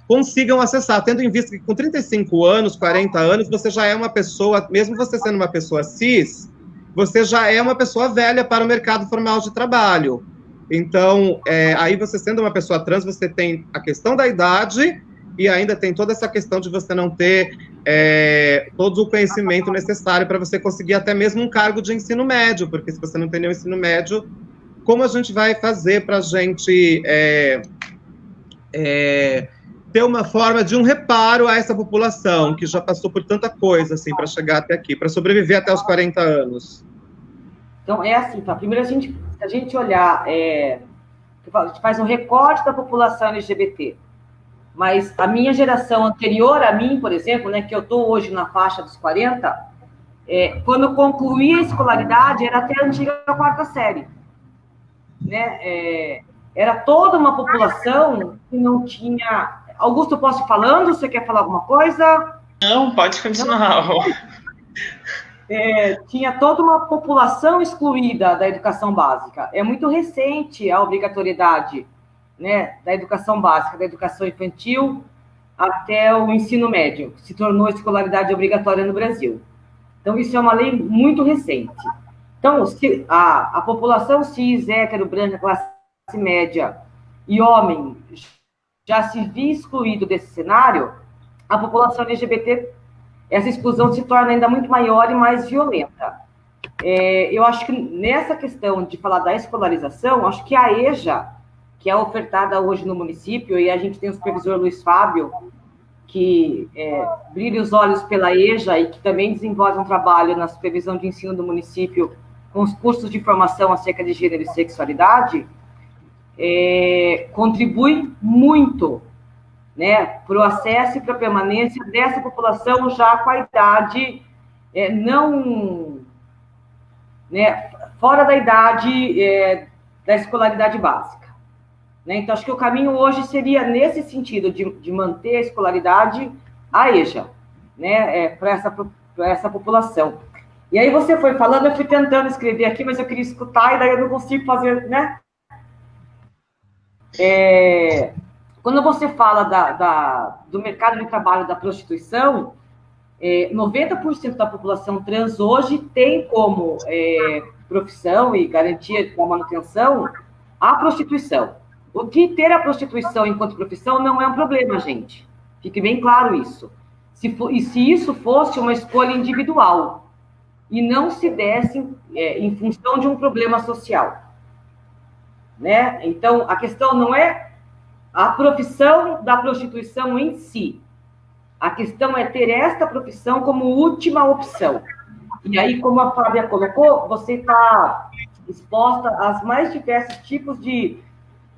Speaker 3: consigam acessar, tendo em vista que com 35 anos, 40 anos, você já é uma pessoa, mesmo você sendo uma pessoa cis, você já é uma pessoa velha para o mercado formal de trabalho. Então, aí você sendo uma pessoa trans, você tem a questão da idade, e ainda tem toda essa questão de você não ter todo o conhecimento necessário para você conseguir até mesmo um cargo de ensino médio, porque se você não tem nenhum ensino médio, como a gente vai fazer para a gente ter uma forma de um reparo a essa população, que já passou por tanta coisa, assim, para chegar até aqui, para sobreviver até os 40 anos?
Speaker 2: Então, assim, tá? Primeiro, se a gente olhar, a gente faz um recorte da população LGBT, mas a minha geração anterior a mim, por exemplo, né, que eu estou hoje na faixa dos 40, quando eu concluí a escolaridade, era até a antiga 4ª série. Né? Era toda uma população que não tinha... Augusto, eu posso ir falando? Você quer falar alguma coisa?
Speaker 1: Não, pode continuar.
Speaker 2: tinha toda uma população excluída da educação básica. É muito recente a obrigatoriedade, né, da educação básica, da educação infantil até o ensino médio, que se tornou escolaridade obrigatória no Brasil. Então, isso é uma lei muito recente. Então, se a população cis, hétero, branca, classe média e homem já se via excluído desse cenário, a população LGBT, essa exclusão se torna ainda muito maior e mais violenta. Eu acho que nessa questão de falar da escolarização, acho que a EJA, que é ofertada hoje no município, e a gente tem o supervisor Luiz Fábio, que brilha os olhos pela EJA e que também desenvolve um trabalho na supervisão de ensino do município com os cursos de formação acerca de gênero e sexualidade, contribui muito, né, para o acesso e para a permanência dessa população já com a idade fora da idade da escolaridade básica. Né? Então, acho que o caminho hoje seria nesse sentido, de manter a escolaridade, a EJA, né, para essa população. E aí você foi falando, eu fui tentando escrever aqui, mas eu queria escutar, e daí eu não consigo fazer, né? Quando você fala do mercado de trabalho da prostituição, 90% da população trans hoje tem como profissão e garantia da manutenção a prostituição. O que ter a prostituição enquanto profissão não é um problema, gente. Fique bem claro isso. Se isso fosse uma escolha individual e não se desse em função de um problema social. Né? Então, a questão não é a profissão da prostituição em si. A questão é ter esta profissão como última opção. E aí, como a Fábia colocou, você está exposta aos mais diversos tipos de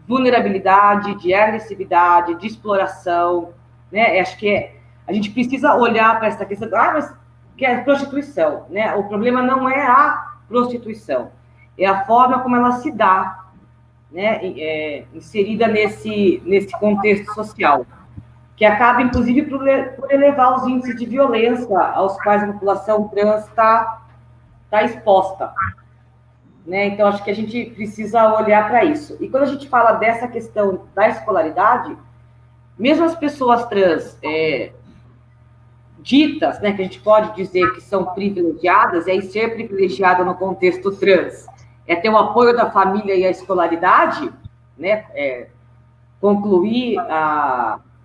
Speaker 2: vulnerabilidade, de agressividade, de exploração. Né? Acho que a gente precisa olhar para essa questão, mas que é a prostituição. Né? O problema não é a prostituição, é a forma como ela se dá, né, inserida nesse contexto social, que acaba, inclusive, por elevar os índices de violência aos quais a população trans está exposta. Né? Então, acho que a gente precisa olhar para isso. E quando a gente fala dessa questão da escolaridade, mesmo as pessoas trans ditas, né, que a gente pode dizer que são privilegiadas, e ser privilegiada no contexto trans ter o apoio da família e a escolaridade, né, concluir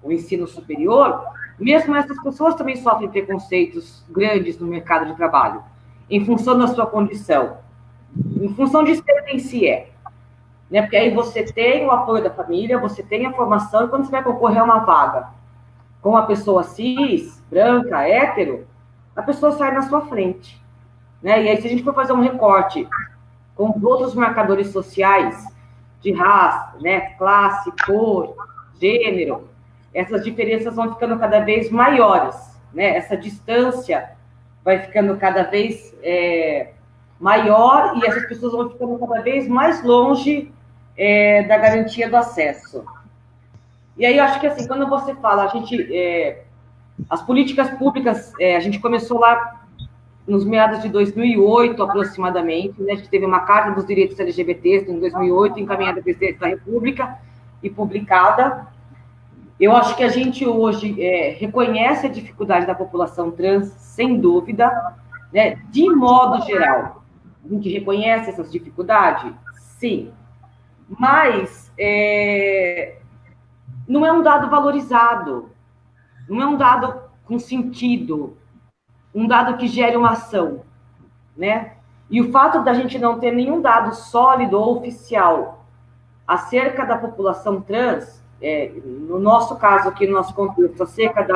Speaker 2: o ensino superior, mesmo essas pessoas também sofrem preconceitos grandes no mercado de trabalho, em função da sua condição, em função de ser quem se é. Né? Porque aí você tem o apoio da família, você tem a formação, e quando você vai concorrer a uma vaga com uma pessoa cis, branca, hétero, a pessoa sai na sua frente. Né? E aí, se a gente for fazer um recorte com outros marcadores sociais de raça, né, classe, cor, gênero, essas diferenças vão ficando cada vez maiores, né? Essa distância vai ficando cada vez maior e essas pessoas vão ficando cada vez mais longe da garantia do acesso. E aí eu acho que assim, quando você fala, as políticas públicas, a gente começou lá nos meados de 2008, aproximadamente, né? A gente teve uma Carta dos Direitos LGBTs em 2008, encaminhada à Presidência da República e publicada. Eu acho que a gente hoje reconhece a dificuldade da população trans, sem dúvida, né? De modo geral. A gente reconhece essas dificuldades? Sim. Mas não é um dado valorizado, não é um dado com sentido, um dado que gere uma ação, né? E o fato da gente não ter nenhum dado sólido ou oficial acerca da população trans, no nosso caso aqui, no nosso contexto, acerca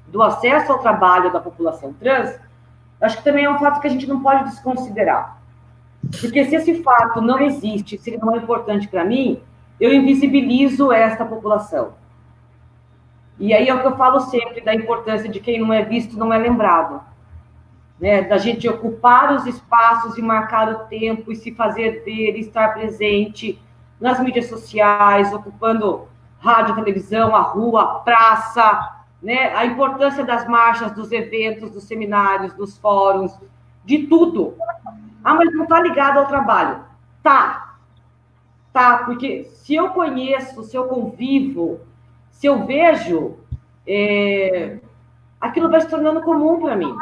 Speaker 2: do acesso ao trabalho da população trans, acho que também é um fato que a gente não pode desconsiderar. Porque se esse fato não existe, se ele não é importante para mim, eu invisibilizo essa população. E aí é o que eu falo sempre, da importância de quem não é visto não é lembrado. Né? Da gente ocupar os espaços e marcar o tempo e se fazer ver, estar presente nas mídias sociais, ocupando rádio, televisão, a rua, a praça, né? A importância das marchas, dos eventos, dos seminários, dos fóruns, de tudo. Ah, mas não está ligado ao trabalho. Tá, porque se eu conheço, se eu convivo, se eu vejo, aquilo vai se tornando comum para mim.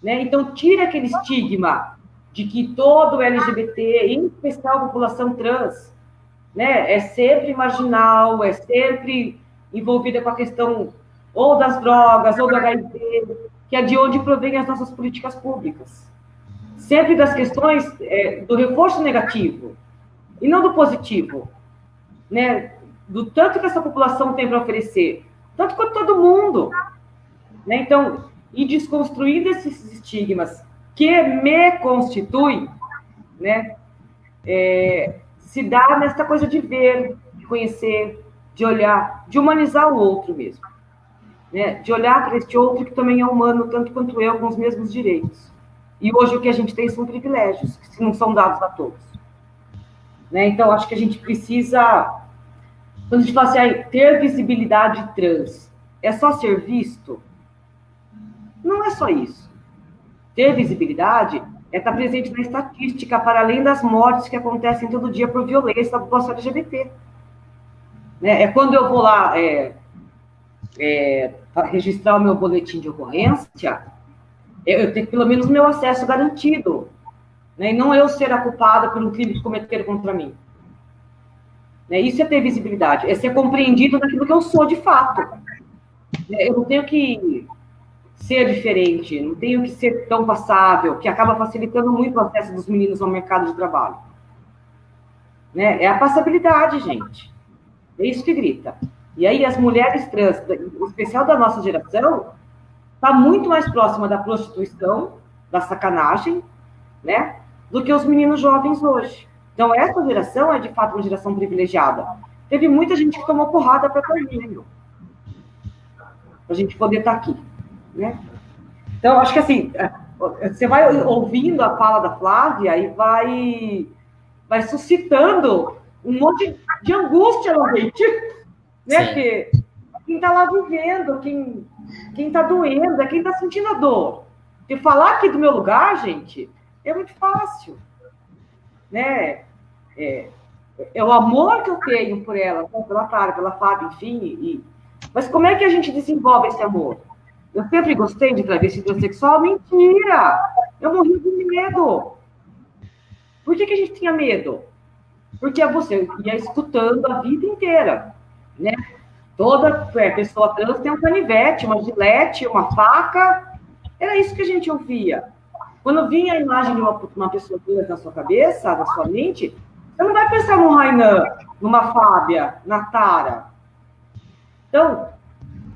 Speaker 2: Né? Então, tira aquele estigma de que todo LGBT, em especial a população trans, né, é sempre marginal, é sempre envolvida com a questão ou das drogas, ou do HIV, que é de onde provém as nossas políticas públicas. Sempre das questões do reforço negativo, e não do positivo, né? Do tanto que essa população tem para oferecer, tanto quanto todo mundo. Né? Então, ir desconstruindo esses estigmas que me constituem, né? Se dá nessa coisa de ver, de conhecer, de olhar, de humanizar o outro mesmo. Né? De olhar para este outro que também é humano, tanto quanto eu, com os mesmos direitos. E hoje o que a gente tem são privilégios, que não são dados a todos. Né? Então, acho que a gente precisa, quando a gente fala assim, ter visibilidade trans, é só ser visto? Não é só isso. Ter visibilidade é estar presente na estatística, para além das mortes que acontecem todo dia por violência da população LGBT. Né? É quando eu vou lá registrar o meu boletim de ocorrência, eu tenho pelo menos o meu acesso garantido. Né? E não eu ser a culpada por um crime que cometeram contra mim. Né? Isso é ter visibilidade, é ser compreendido naquilo que eu sou de fato. Eu não tenho que ser diferente, não tenho que ser tão passável, que acaba facilitando muito o acesso dos meninos ao mercado de trabalho. Né? É a passabilidade, gente. É isso que grita. E aí as mulheres trans, em especial da nossa geração, está muito mais próxima da prostituição, da sacanagem, né, do que os meninos jovens hoje. Então, essa geração é, de fato, uma geração privilegiada. Teve muita gente que tomou porrada para estar vindo, para a gente poder estar aqui. Né? Então, acho que assim, você vai ouvindo a fala da Flávia e vai suscitando um monte de angústia na gente, né? Porque quem está lá vivendo, quem está doendo, é quem está sentindo a dor. Porque falar aqui do meu lugar, gente, é muito fácil. Né? É o amor que eu tenho por ela, pela Clara, pela Fábio, enfim. Mas como é que a gente desenvolve esse amor? Eu sempre gostei de travesti transexual? Mentira! Eu morri de medo. Por que a gente tinha medo? Porque você ia escutando a vida inteira, né? Toda pessoa trans tem um canivete, uma gilete, uma faca. Era isso que a gente ouvia. Quando vinha a imagem de uma pessoa trans na sua cabeça, na sua mente, você não vai pensar num Rainan, numa Fábia, na Tara. Então,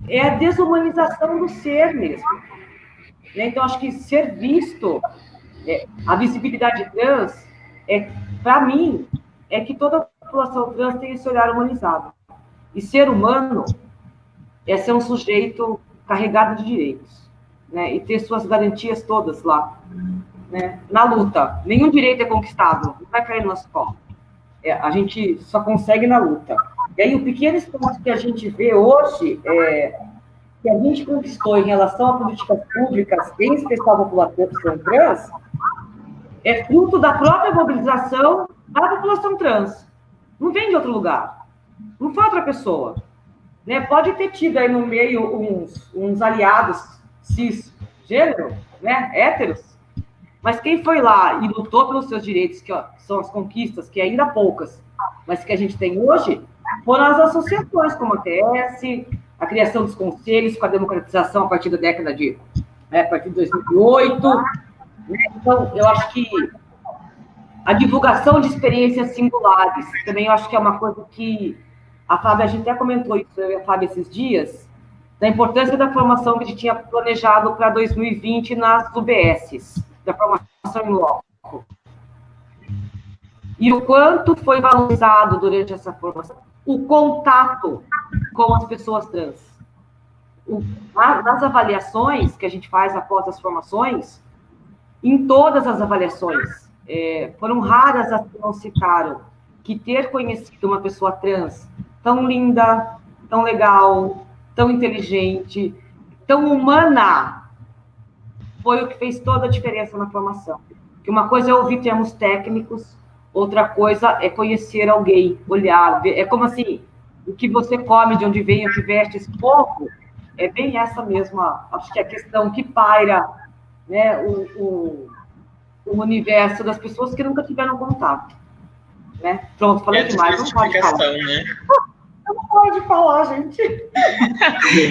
Speaker 2: é a desumanização do ser mesmo. Né? Então, acho que ser visto, a visibilidade trans, para mim, é que toda a população trans tem esse olhar humanizado. E ser humano é ser um sujeito carregado de direitos, né? E ter suas garantias todas lá, né? Na luta. Nenhum direito é conquistado, não vai cair no nosso colo. A gente só consegue na luta. E aí, o pequeno espaço que a gente vê hoje, que a gente conquistou em relação a políticas públicas, em especial a população trans, é fruto da própria mobilização da população trans. Não vem de outro lugar. Não foi outra pessoa. Né? Pode ter tido aí no meio uns aliados cisgênero, né? Héteros, mas quem foi lá e lutou pelos seus direitos, que são as conquistas, que ainda há poucas, mas que a gente tem hoje, foram as associações como a TS, a criação dos conselhos com a democratização a partir da década a partir de 2008. Né? Então, eu acho que a divulgação de experiências singulares, também eu acho que é uma coisa que a Fábia, a gente até comentou isso, eu e a Fábia esses dias, da importância da formação que a gente tinha planejado para 2020 nas UBSs, da formação em loco. E o quanto foi valorizado durante essa formação o contato com as pessoas trans. Nas avaliações que a gente faz após as formações, em todas as avaliações, foram raras as que não citaram que ter conhecido uma pessoa trans tão linda, tão legal, tão inteligente, tão humana, foi o que fez toda a diferença na formação. Que uma coisa é ouvir termos técnicos, outra coisa é conhecer alguém, olhar, ver. É como assim, o que você come, de onde vem, o que veste, esse povo, é bem essa mesma, acho que é a questão que paira, né, o universo das pessoas que nunca tiveram contato. Né? Pronto, falei demais, não pode falar.
Speaker 1: Né?
Speaker 2: Não pode falar, gente.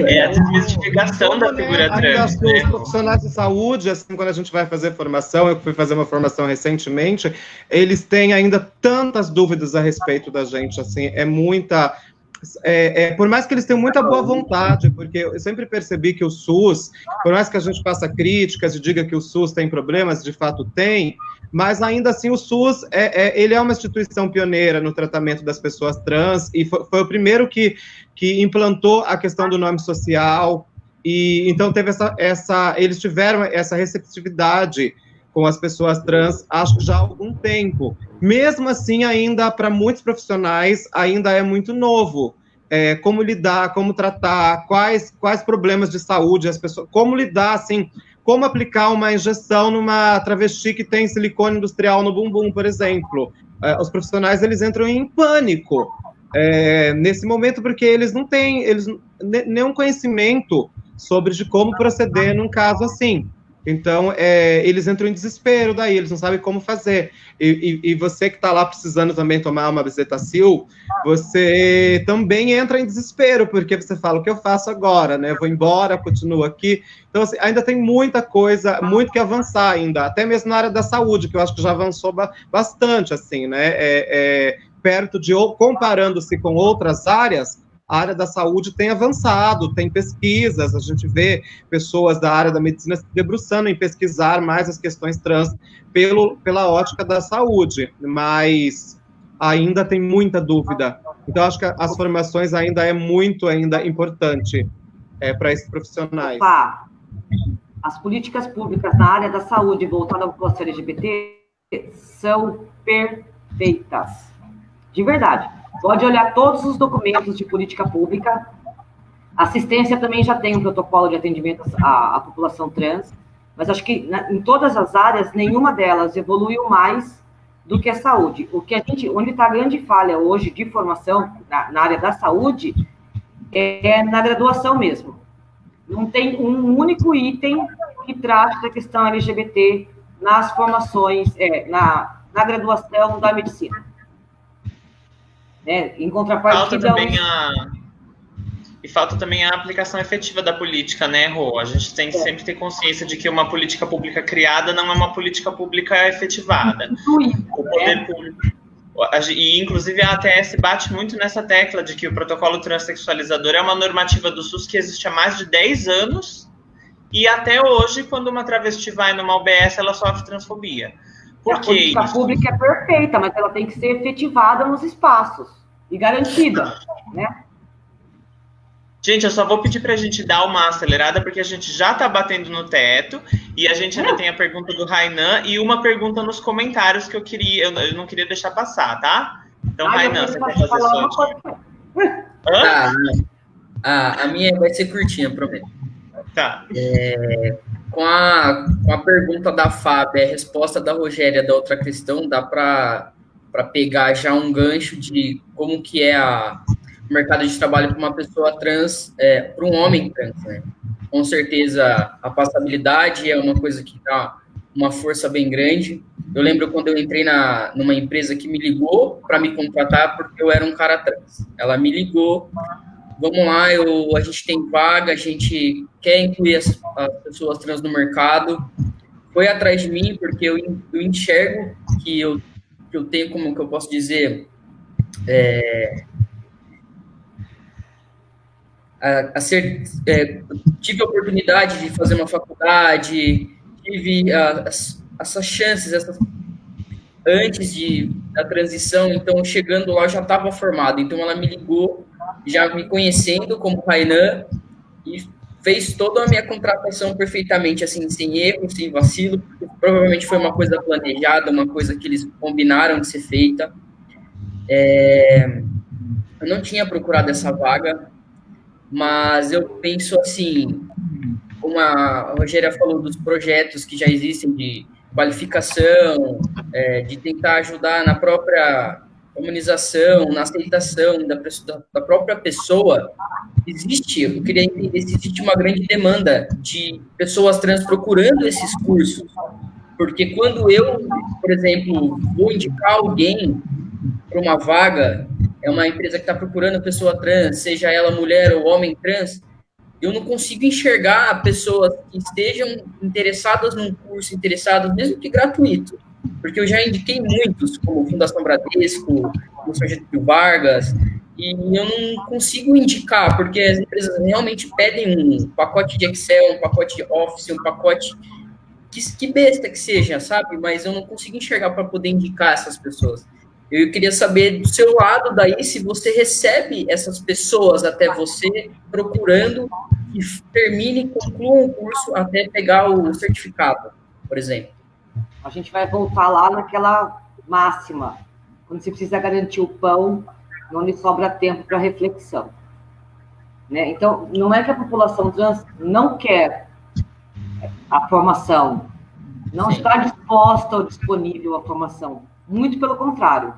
Speaker 1: É a desmistificação da figura trans.
Speaker 3: Os profissionais de saúde, assim, quando a gente vai fazer formação, eu fui fazer uma formação recentemente, eles têm ainda tantas dúvidas a respeito da gente, assim, é muita... por mais que eles tenham muita boa vontade, porque eu sempre percebi que o SUS, por mais que a gente faça críticas e diga que o SUS tem problemas, de fato tem, mas ainda assim o SUS, ele é uma instituição pioneira no tratamento das pessoas trans, e foi o primeiro que implantou a questão do nome social, e então teve eles tiveram essa receptividade com as pessoas trans, acho que já há algum tempo. Mesmo assim, ainda, para muitos profissionais, ainda é muito novo. Como lidar, como tratar, quais problemas de saúde as pessoas, como lidar, assim, como aplicar uma injeção numa travesti que tem silicone industrial no bumbum, por exemplo. Os profissionais, eles entram em pânico nesse momento, porque eles não têm nenhum conhecimento sobre de como proceder num caso assim. Então, eles entram em desespero daí, eles não sabem como fazer. E você que está lá precisando também tomar uma bezetacil, você também entra em desespero, porque você fala, o que eu faço agora, né? Eu vou embora, continuo aqui. Então, assim, ainda tem muita coisa, muito que avançar ainda, até mesmo na área da saúde, que eu acho que já avançou bastante, assim, né? Perto de, comparando-se com outras áreas, a área da saúde tem avançado, tem pesquisas, a gente vê pessoas da área da medicina se debruçando em pesquisar mais as questões trans pela ótica da saúde, mas ainda tem muita dúvida. Então, acho que as formações ainda é muito importante para esses profissionais.
Speaker 2: Opa. As políticas públicas na área da saúde voltada à população LGBT são perfeitas. De verdade. Pode olhar todos os documentos de política pública. Assistência também já tem um protocolo de atendimento à população trans, mas acho que em todas as áreas, nenhuma delas evoluiu mais do que a saúde. Onde está a grande falha hoje de formação na área da saúde é na graduação mesmo. Não tem um único item que trate da questão LGBT nas formações, na graduação da medicina. Em contrapartida...
Speaker 1: Falta também a aplicação efetiva da política, né, Rô? A gente tem que sempre ter consciência de que uma política pública criada não é uma política pública efetivada. O poder público... E, inclusive, a ATS bate muito nessa tecla de que o protocolo transexualizador é uma normativa do SUS que existe há mais de 10 anos e até hoje, quando uma travesti vai numa UBS, ela sofre transfobia.
Speaker 2: A política pública é perfeita, mas ela tem que ser efetivada nos espaços e garantida, né?
Speaker 1: Gente, eu só vou pedir para a gente dar uma acelerada, porque a gente já está batendo no teto e a gente ainda tem a pergunta do Rainan e uma pergunta nos comentários que eu não queria deixar passar, tá? Então, Rainan, você quer fazer a sua?
Speaker 4: A minha vai ser curtinha, prometo.
Speaker 1: Tá.
Speaker 4: Com a pergunta da Fábia, a resposta da Rogéria da outra questão, dá para pegar já um gancho de como que é o mercado de trabalho para uma pessoa trans, para um homem trans, né? Com certeza, a passabilidade é uma coisa que dá uma força bem grande. Eu lembro quando eu entrei numa empresa que me ligou para me contratar porque eu era um cara trans. Ela me ligou, vamos lá, a gente tem vaga, a gente quer incluir as pessoas trans no mercado. Foi atrás de mim porque eu enxergo que eu tenho, como que eu posso dizer, tive a oportunidade de fazer uma faculdade, tive essas chances antes da transição, então chegando lá eu já estava formado, então ela me ligou, já me conhecendo como Rainan, e fez toda a minha contratação perfeitamente, assim, sem erro, sem vacilo, porque provavelmente foi uma coisa planejada, uma coisa que eles combinaram de ser feita. Eu não tinha procurado essa vaga, mas eu penso assim, como a Rogéria falou dos projetos que já existem de qualificação, de tentar ajudar na própria humanização, na aceitação da própria pessoa, eu queria entender se existe uma grande demanda de pessoas trans procurando esses cursos, porque quando eu, por exemplo, vou indicar alguém para uma vaga, é uma empresa que está procurando pessoa trans, seja ela mulher ou homem trans, eu não consigo enxergar pessoas que estejam interessadas num curso, interessadas, mesmo que gratuito, porque eu já indiquei muitos, como Fundação Bradesco, como São Getúlio Vargas, e eu não consigo indicar, porque as empresas realmente pedem um pacote de Excel, um pacote de Office, um pacote que besta que seja, sabe? Mas eu não consigo enxergar para poder indicar essas pessoas. Eu queria saber do seu lado daí, se você recebe essas pessoas até você procurando que termine e conclua um curso até pegar o certificado, por exemplo.
Speaker 2: A gente vai voltar lá naquela máxima, quando você precisa garantir o pão, não lhe sobra tempo para reflexão. Né? Então, não é que a população trans não quer a formação, não está disposta ou disponível à formação. Muito pelo contrário.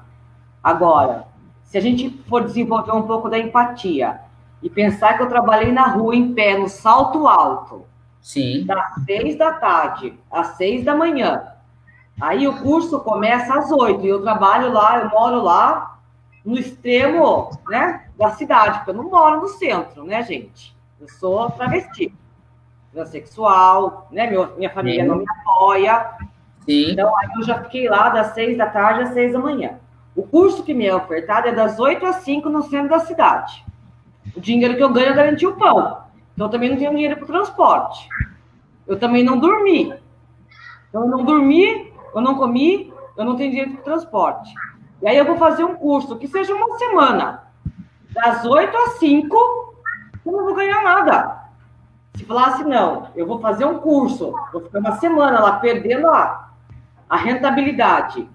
Speaker 2: Agora, se a gente for desenvolver um pouco da empatia e pensar que eu trabalhei na rua em pé, no salto alto,
Speaker 4: sim,
Speaker 2: das 6 da tarde às 6 da manhã, aí o curso começa às 8 e eu trabalho lá, eu moro lá no extremo, né, da cidade, porque eu não moro no centro, né, gente? Eu sou travesti, transexual, né, minha família não me apoia. Sim. Então, aí eu já fiquei lá das 6 da tarde às 6 da manhã. O curso que me é ofertado é das 8 às 5 no centro da cidade. O dinheiro que eu ganho é garantir o pão. Então, eu também não tenho dinheiro para o transporte. Eu também não dormi. Então, eu não dormi, eu não comi, eu não tenho dinheiro para o transporte. E aí eu vou fazer um curso que seja uma semana. Das 8 às 5, eu não vou ganhar nada. Se falasse, não, eu vou fazer um curso, vou ficar uma semana lá perdendo a rentabilidade.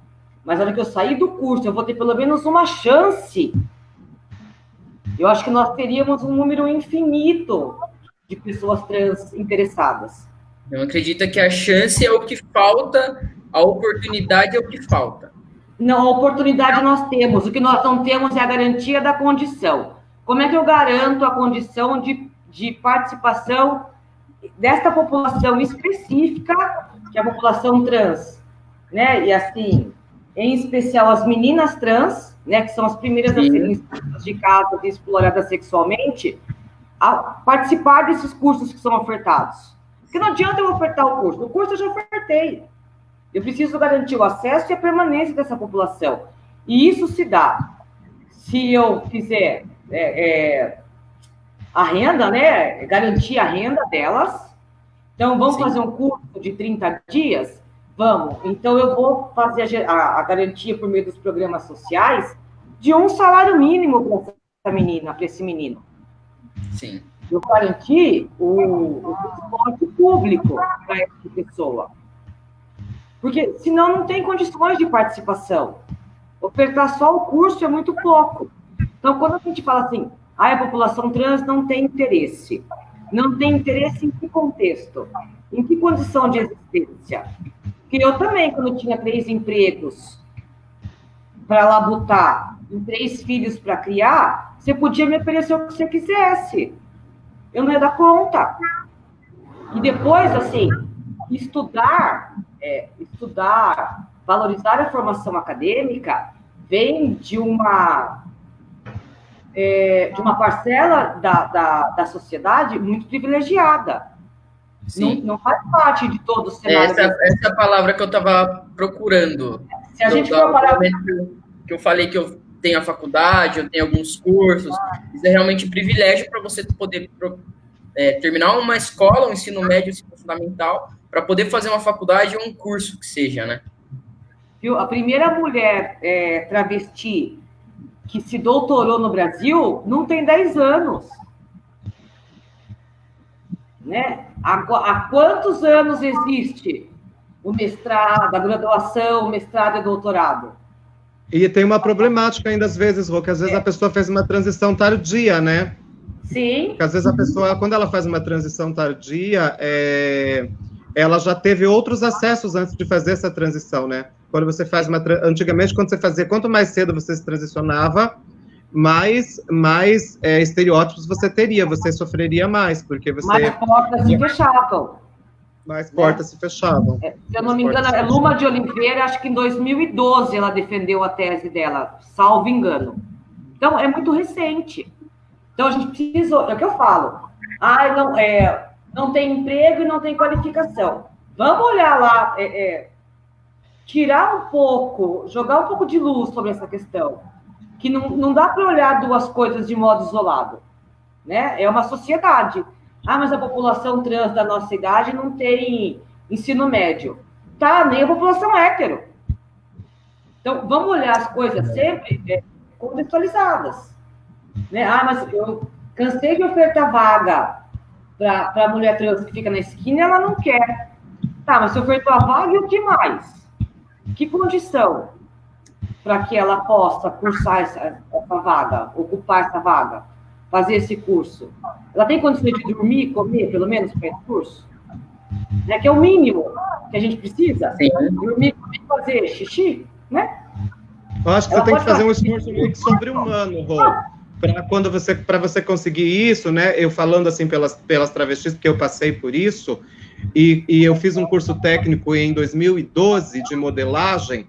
Speaker 2: Mas na hora que eu sair do curso, eu vou ter pelo menos uma chance. Eu acho que nós teríamos um número infinito de pessoas trans interessadas.
Speaker 4: Eu acredito que a chance é o que falta, a oportunidade é o que falta.
Speaker 2: Não, a oportunidade nós temos. O que nós não temos é a garantia da condição. Como é que eu garanto a condição de participação desta população específica, que é a população trans, né? E assim, em especial as meninas trans, né, que são as primeiras a serem indicadas e exploradas sexualmente, a participar desses cursos que são ofertados. Porque não adianta eu ofertar o curso eu já ofertei. Eu preciso garantir o acesso e a permanência dessa população. E isso se dá se eu fizer a renda, né, garantir a renda delas. Então, vamos fazer um curso de 30 dias? Vamos. Então, eu vou fazer a garantia por meio dos programas sociais de um salário mínimo para essa menina, para esse menino.
Speaker 4: Sim.
Speaker 2: Eu garanti o transporte público para essa pessoa. Porque, senão, não tem condições de participação. Ofertar só o curso é muito pouco. Então, quando a gente fala assim, a população trans não tem interesse. Não tem interesse em que contexto? Em que condição de existência? Porque eu também, quando tinha 3 empregos para labutar, e 3 filhos para criar, você podia me oferecer o que você quisesse. Eu não ia dar conta. E depois, assim, estudar, valorizar a formação acadêmica, vem de uma parcela da sociedade muito privilegiada. Não faz parte de todo o cenário.
Speaker 4: Essa é a palavra que eu estava procurando.
Speaker 2: Se a gente for parar...
Speaker 4: Que eu falei que eu tenho a faculdade, eu tenho alguns cursos, isso é realmente um privilégio para você poder terminar uma escola, um ensino médio, um ensino fundamental, para poder fazer uma faculdade ou um curso que seja, né?
Speaker 2: Viu? A primeira mulher travesti que se doutorou no Brasil não tem 10 anos. Né? Há quantos anos existe o mestrado, a graduação, o mestrado e o doutorado?
Speaker 3: E tem uma problemática ainda às vezes, Rô, que às vezes a pessoa fez uma transição tardia, né?
Speaker 2: Sim.
Speaker 3: Porque às vezes a pessoa, quando ela faz uma transição tardia, ela já teve outros acessos antes de fazer essa transição, né? Quando você faz antigamente, quando você fazia, quanto mais cedo você se transicionava, mais estereótipos você teria, você sofreria mais, porque você...
Speaker 2: Mais portas se fechavam.
Speaker 3: Mais portas se fechavam.
Speaker 2: Se eu não me engano, é Luma de Oliveira, acho que em 2012 ela defendeu a tese dela, salvo engano. Então, é muito recente. Então, a gente precisa... É o que eu falo. Não tem emprego e não tem qualificação. Vamos olhar lá, tirar um pouco, jogar um pouco de luz sobre essa questão. Que não dá para olhar duas coisas de modo isolado, né? É uma sociedade. Mas a população trans da nossa idade não tem ensino médio. Tá, nem a população hétero. Então, vamos olhar as coisas sempre contextualizadas. Né? Mas eu cansei de ofertar vaga para a mulher trans que fica na esquina, ela não quer. Tá, mas você ofertou a vaga e o que mais? Que condição para que ela possa cursar essa vaga, ocupar essa vaga, fazer esse curso? Ela tem condições de dormir, comer, pelo menos, para esse curso? Né? Que é o mínimo que a gente precisa.
Speaker 4: Sim.
Speaker 2: Dormir, comer, fazer xixi, né?
Speaker 3: Eu acho que você tem que fazer um esforço muito sobre-humano, Rô, para você conseguir isso, né? Eu falando assim pelas travestis, porque eu passei por isso, e eu fiz um curso técnico em 2012 de modelagem.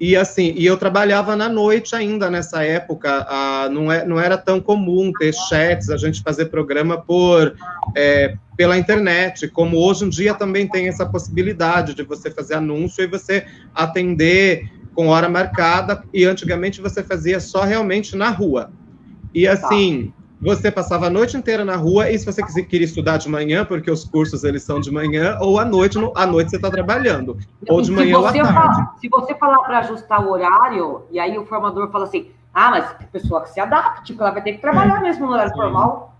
Speaker 3: E assim, eu trabalhava na noite ainda nessa época, não era tão comum ter chats, a gente fazer programa pela internet, como hoje em dia também tem essa possibilidade de você fazer anúncio e você atender com hora marcada, e antigamente você fazia só realmente na rua. E assim, você passava a noite inteira na rua, e se você queria estudar de manhã, porque os cursos eles são de manhã, ou à noite você está trabalhando, ou de manhã ou à tarde.
Speaker 2: Se você falar para ajustar o horário, e aí o formador fala assim, mas a pessoa que se adapte, ela vai ter que trabalhar mesmo no horário formal.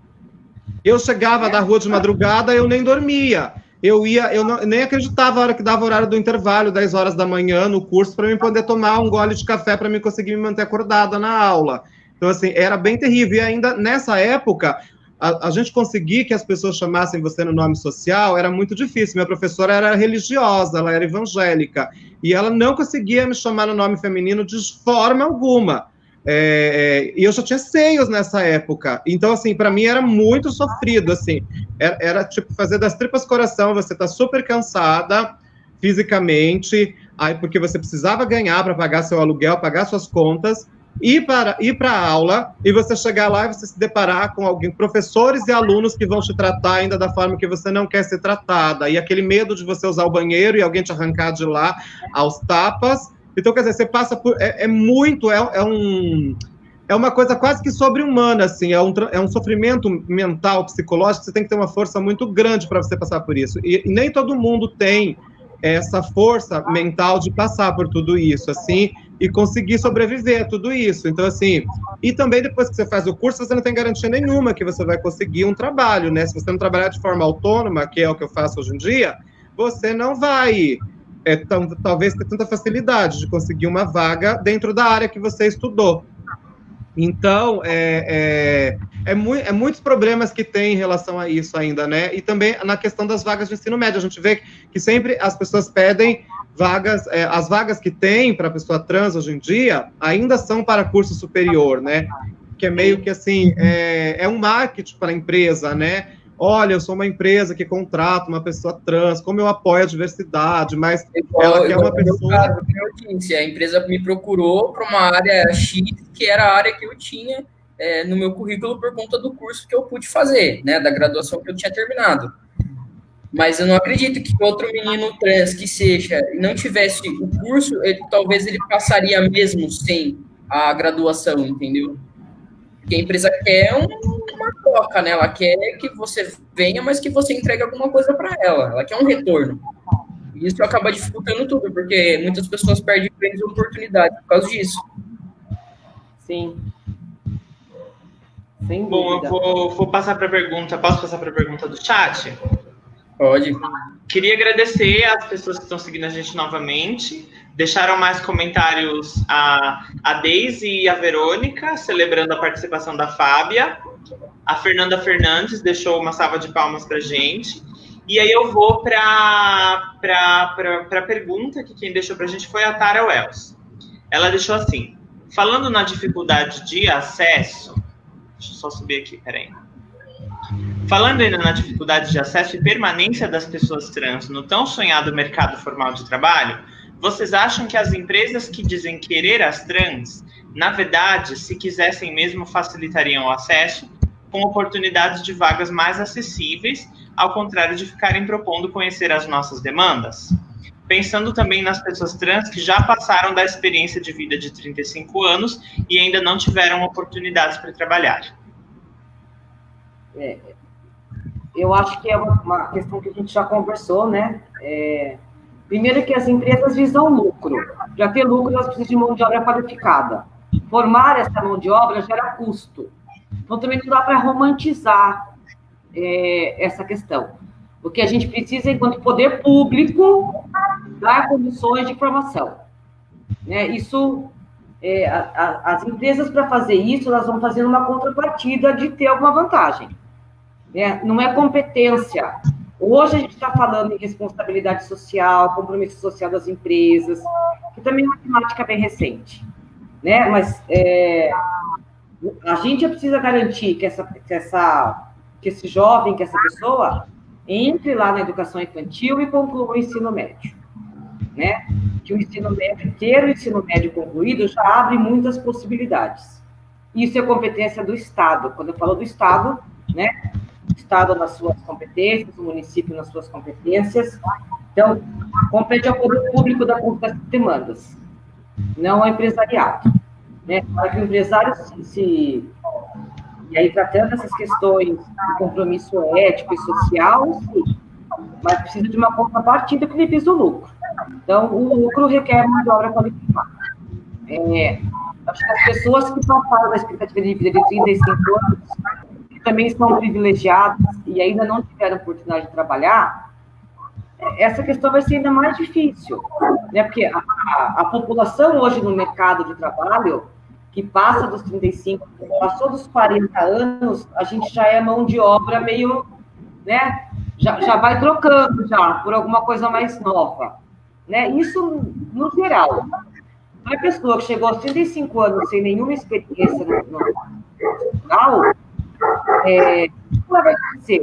Speaker 3: Eu chegava da rua de madrugada, eu nem dormia. Eu nem acreditava a hora que dava o horário do intervalo, 10 horas da manhã, no curso, para eu poder tomar um gole de café, para eu conseguir me manter acordada na aula. Então, assim, era bem terrível. E ainda nessa época, a gente conseguir que as pessoas chamassem você no nome social era muito difícil. Minha professora era religiosa, ela era evangélica, e ela não conseguia me chamar no nome feminino de forma alguma. E eu já tinha seios nessa época. Então, assim, para mim era muito sofrido, assim. Era tipo fazer das tripas coração, você tá super cansada fisicamente, aí porque você precisava ganhar para pagar seu aluguel, pagar suas contas, ir para a aula, e você chegar lá e você se deparar com alguém, professores e alunos que vão te tratar ainda da forma que você não quer ser tratada, e aquele medo de você usar o banheiro e alguém te arrancar de lá aos tapas. Então, quer dizer, você passa por... É uma coisa quase que sobre-humana, assim, é um sofrimento mental, psicológico, você tem que ter uma força muito grande para você passar por isso, e nem todo mundo tem essa força mental de passar por tudo isso, assim, e conseguir sobreviver a tudo isso. Então, assim, e também depois que você faz o curso, você não tem garantia nenhuma que você vai conseguir um trabalho, né? Se você não trabalhar de forma autônoma, que é o que eu faço hoje em dia, você não vai, talvez, ter tanta facilidade de conseguir uma vaga dentro da área que você estudou. Então, muitos problemas que tem em relação a isso ainda, né? E também na questão das vagas de ensino médio, a gente vê que sempre as pessoas pedem vagas, as vagas que tem para a pessoa trans hoje em dia ainda são para curso superior, né? Que é meio que assim, é um marketing para a empresa, né? Olha, eu sou uma empresa que contrata uma pessoa trans, como eu apoio a diversidade, mas ela quer uma pessoa...
Speaker 4: A empresa me procurou para uma área X, que era a área que eu tinha no meu currículo por conta do curso que eu pude fazer, né, da graduação que eu tinha terminado. Mas eu não acredito que outro menino trans que seja, não tivesse o curso, talvez ele passaria mesmo sem a graduação, entendeu? Porque a empresa quer uma troca, né? Ela quer que você venha, mas que você entregue alguma coisa para ela. Ela quer um retorno. E isso acaba dificultando tudo, porque muitas pessoas perdem grandes oportunidades por causa disso.
Speaker 2: Sim. Sem
Speaker 1: Bom,
Speaker 2: dúvida.
Speaker 1: eu vou passar para a pergunta. Posso passar para a pergunta do chat?
Speaker 4: Pode.
Speaker 1: Queria agradecer às pessoas que estão seguindo a gente novamente. Deixaram mais comentários a Deise e a Verônica, celebrando a participação da Fábia. A Fernanda Fernandes deixou uma salva de palmas para gente. E aí eu vou para a pergunta que quem deixou para a gente foi a Tara Wells. Ela deixou assim: falando na dificuldade de acesso, deixa eu só subir aqui, peraí. Falando ainda na dificuldade de acesso e permanência das pessoas trans no tão sonhado mercado formal de trabalho, vocês acham que as empresas que dizem querer as trans, na verdade, se quisessem mesmo, facilitariam o acesso com oportunidades de vagas mais acessíveis, ao contrário de ficarem propondo conhecer as nossas demandas? Pensando também nas pessoas trans que já passaram da experiência de vida de 35 anos e ainda não tiveram oportunidades para trabalhar.
Speaker 2: Eu acho que é uma questão que a gente já conversou, né? Primeiro que as empresas visam lucro. Para ter lucro, elas precisam de mão de obra qualificada. Formar essa mão de obra gera custo. Então, também não dá para romantizar essa questão. O que a gente precisa, enquanto poder público, dar condições de formação. Né? Isso, as empresas, para fazer isso, elas vão fazer uma contrapartida de ter alguma vantagem. Né? Não é competência. Hoje a gente está falando em responsabilidade social, compromisso social das empresas, que também é uma temática bem recente. Né? Mas a gente precisa garantir que esse jovem, que essa pessoa, entre lá na educação infantil e conclua o ensino médio. Né? Que o ensino médio, ter o ensino médio concluído, já abre muitas possibilidades. Isso é competência do Estado. Quando eu falo do Estado, né? O Estado nas suas competências, o município nas suas competências. Então, compete ao poder público da conquista de demandas, não ao empresariado. Né? Para que o empresário E aí, tratando essas questões de compromisso ético e social, sim, mas precisa de uma contrapartida que lhe visa o lucro. Então, o lucro requer mão de obra qualificada. Acho que as pessoas que passaram da expectativa de vida de 35 anos, que também são privilegiadas e ainda não tiveram oportunidade de trabalhar, essa questão vai ser ainda mais difícil, né? Porque a população hoje no mercado de trabalho, que passa dos 35, passou dos 40 anos, a gente já é mão de obra meio, né? Já vai trocando já por alguma coisa mais nova, né? Isso no geral. A pessoa que chegou aos 35 anos sem nenhuma experiência no rural, ela vai ter que ser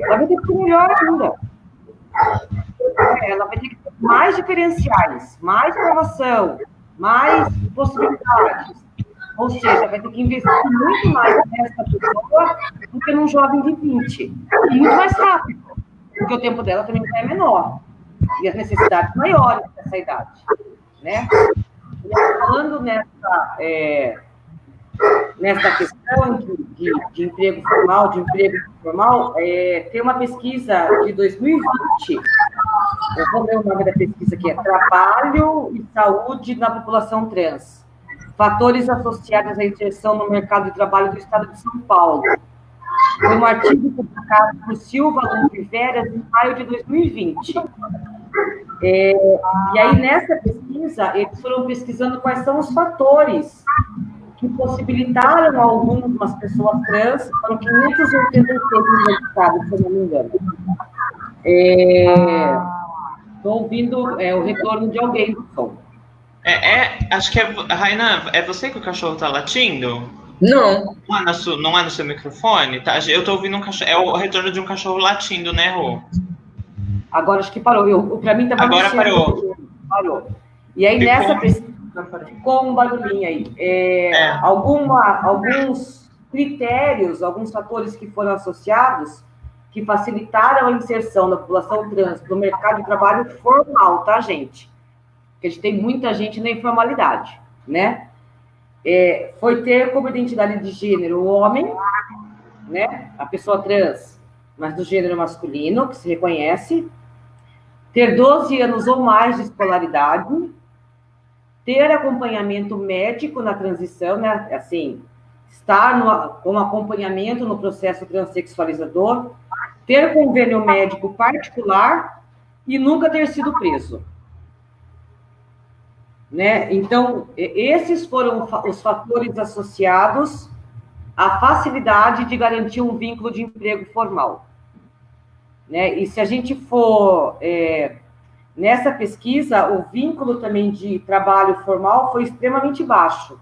Speaker 2: melhor ainda. Ela vai ter que ter mais diferenciais, mais formação, mais possibilidades. Ou seja, vai ter que investir muito mais nessa pessoa do que num jovem de 20. E muito mais rápido, porque o tempo dela também é menor. E as necessidades maiores nessa idade. Né? E falando nessa questão de emprego formal, de emprego informal, tem uma pesquisa de 2020, eu vou ler o nome da pesquisa aqui, Trabalho e Saúde na População Trans. Fatores associados à inserção no mercado de trabalho do Estado de São Paulo. Foi um artigo publicado por Silva Lupe Veras em maio de 2020. E aí, nessa pesquisa, eles foram pesquisando quais são os fatores que possibilitaram algumas pessoas trans, foram 586 registrados, se eu não me engano. Estou ouvindo o retorno de alguém do som.
Speaker 1: Acho que Raina, é você que o cachorro está latindo?
Speaker 4: Não.
Speaker 1: Não é no seu microfone? Tá? Eu estou ouvindo um cachorro. É o retorno de um cachorro latindo, né, Rô?
Speaker 2: Agora acho que parou. Para mim estava
Speaker 1: agora
Speaker 2: parou. E aí nessa pesquisa ficou um barulhinho aí. Alguns critérios, alguns fatores que foram associados que facilitaram a inserção da população trans no mercado de trabalho formal, tá, gente? Porque a gente tem muita gente na informalidade, né? Foi ter como identidade de gênero o homem, né? A pessoa trans, mas do gênero masculino, que se reconhece. Ter 12 anos ou mais de escolaridade. Ter acompanhamento médico na transição, né? Assim, estar com acompanhamento no processo transexualizador. Ter convênio médico particular e nunca ter sido preso. Né? Então, esses foram os fatores associados a facilidade de garantir um vínculo de emprego formal. Né? E se a gente for... nessa pesquisa, o vínculo também de trabalho formal foi extremamente baixo.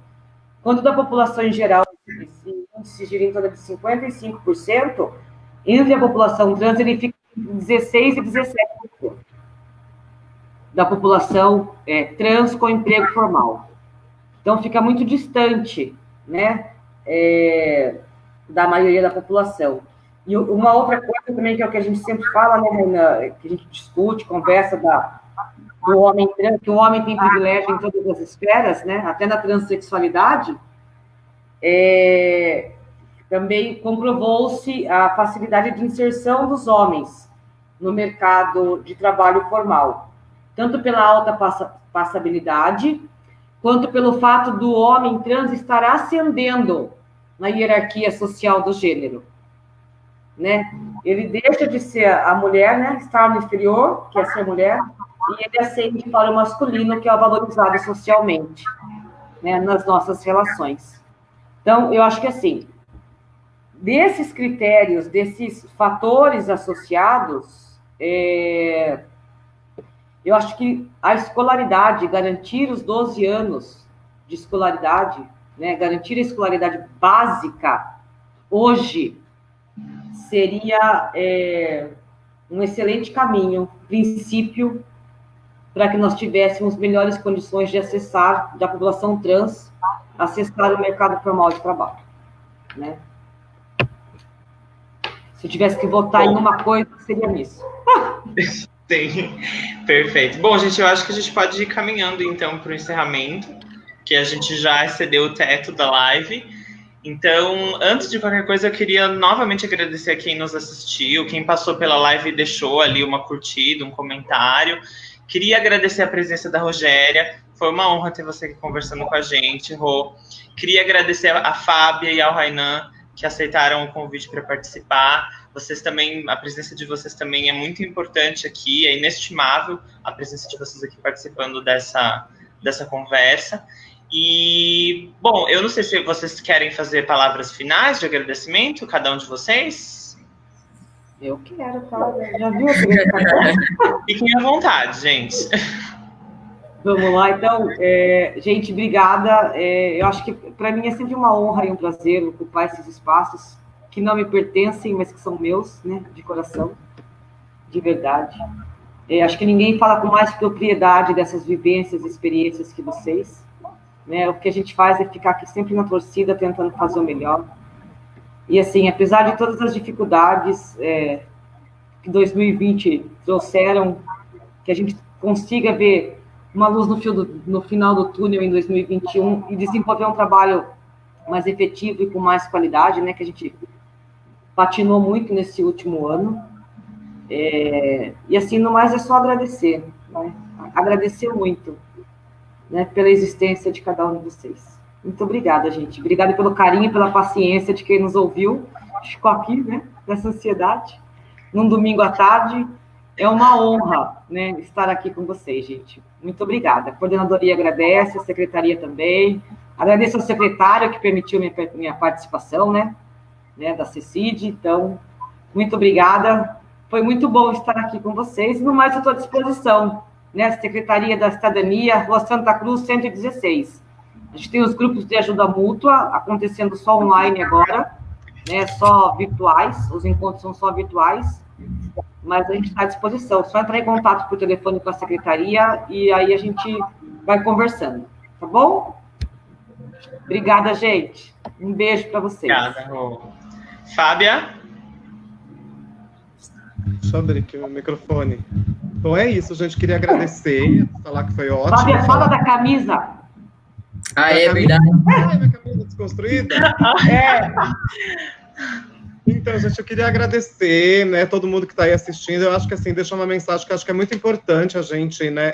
Speaker 2: Quando da população em geral, esse índice gira em torno de 55%, entre a população trans, ele fica em 16% e 17% da população trans com emprego formal. Então, fica muito distante, né, da maioria da população. E uma outra coisa também, que é o que a gente sempre fala, né, Renan, que a gente discute, conversa do homem trans, que o homem tem privilégio em todas as esferas, né, até na transexualidade, também comprovou-se a facilidade de inserção dos homens no mercado de trabalho formal, tanto pela alta passabilidade, quanto pelo fato do homem trans estar ascendendo na hierarquia social do gênero. Né? Ele deixa de ser a mulher, né, estar no exterior, que é ser mulher, e ele ascende para o masculino, que é o valorizado socialmente, né, nas nossas relações. Então, eu acho que, assim, desses critérios, desses fatores associados, eu acho que a escolaridade, garantir os 12 anos de escolaridade, né, garantir a escolaridade básica, hoje, seria um excelente caminho, princípio, para que nós tivéssemos melhores condições de acessar, da população trans, acessar o mercado formal de trabalho. Né? Se eu tivesse que votar em uma coisa, seria nisso.
Speaker 1: Sim, perfeito. Bom, gente, eu acho que a gente pode ir caminhando, então, para o encerramento, que a gente já excedeu o teto da live. Então, antes de qualquer coisa, eu queria novamente agradecer a quem nos assistiu, quem passou pela live e deixou ali uma curtida, um comentário. Queria agradecer a presença da Rogéria, foi uma honra ter você aqui conversando com a gente, Rô. Queria agradecer a Fábia e ao Rainan, que aceitaram o convite para participar. Vocês também, a presença de vocês também é muito importante aqui, é inestimável a presença de vocês aqui participando dessa conversa. E, bom, eu não sei se vocês querem fazer palavras finais de agradecimento, cada um de vocês.
Speaker 2: Eu quero, tá? Já viu a
Speaker 1: Fiquem à vontade, gente.
Speaker 2: Vamos lá, então, gente, obrigada. Eu acho que para mim é sempre uma honra e um prazer ocupar esses espaços que não me pertencem, mas que são meus, né, de coração, de verdade. Acho que ninguém fala com mais propriedade dessas vivências e experiências que vocês. Né? O que a gente faz é ficar aqui sempre na torcida, tentando fazer o melhor. E, assim, apesar de todas as dificuldades que 2020 trouxeram, que a gente consiga ver uma luz no final do túnel em 2021 e desenvolver um trabalho mais efetivo e com mais qualidade, né, que a gente patinou muito nesse último ano. E, assim, no mais, é só agradecer, né? Agradecer muito, né, pela existência de cada um de vocês. Muito obrigada, gente. Obrigada pelo carinho e pela paciência de quem nos ouviu. Ficou aqui, né, nessa ansiedade, num domingo à tarde. É uma honra, né, estar aqui com vocês, gente. Muito obrigada. A coordenadoria agradece, a secretaria também. Agradeço ao secretário que permitiu minha participação, né, da CECID. Então, muito obrigada. Foi muito bom estar aqui com vocês. No mais, eu estou à disposição, né, Secretaria da Cidadania, Rua Santa Cruz, 116. A gente tem os grupos de ajuda mútua acontecendo só online agora, né, só virtuais, os encontros são só virtuais, mas a gente está à disposição. Só entrar em contato por telefone com a Secretaria e aí a gente vai conversando, tá bom? Obrigada, gente. Um beijo para vocês.
Speaker 1: Obrigada, Rô. Fábia?
Speaker 3: Deixa eu abrir aqui o microfone. Então é isso, gente. Queria agradecer, falar que foi ótimo.
Speaker 2: Fábia, fala da camisa.
Speaker 4: É verdade.
Speaker 3: Minha camisa desconstruída? Então, gente, eu queria agradecer, né, todo mundo que está aí assistindo. Eu acho que, assim, deixar uma mensagem que eu acho que é muito importante a gente, né,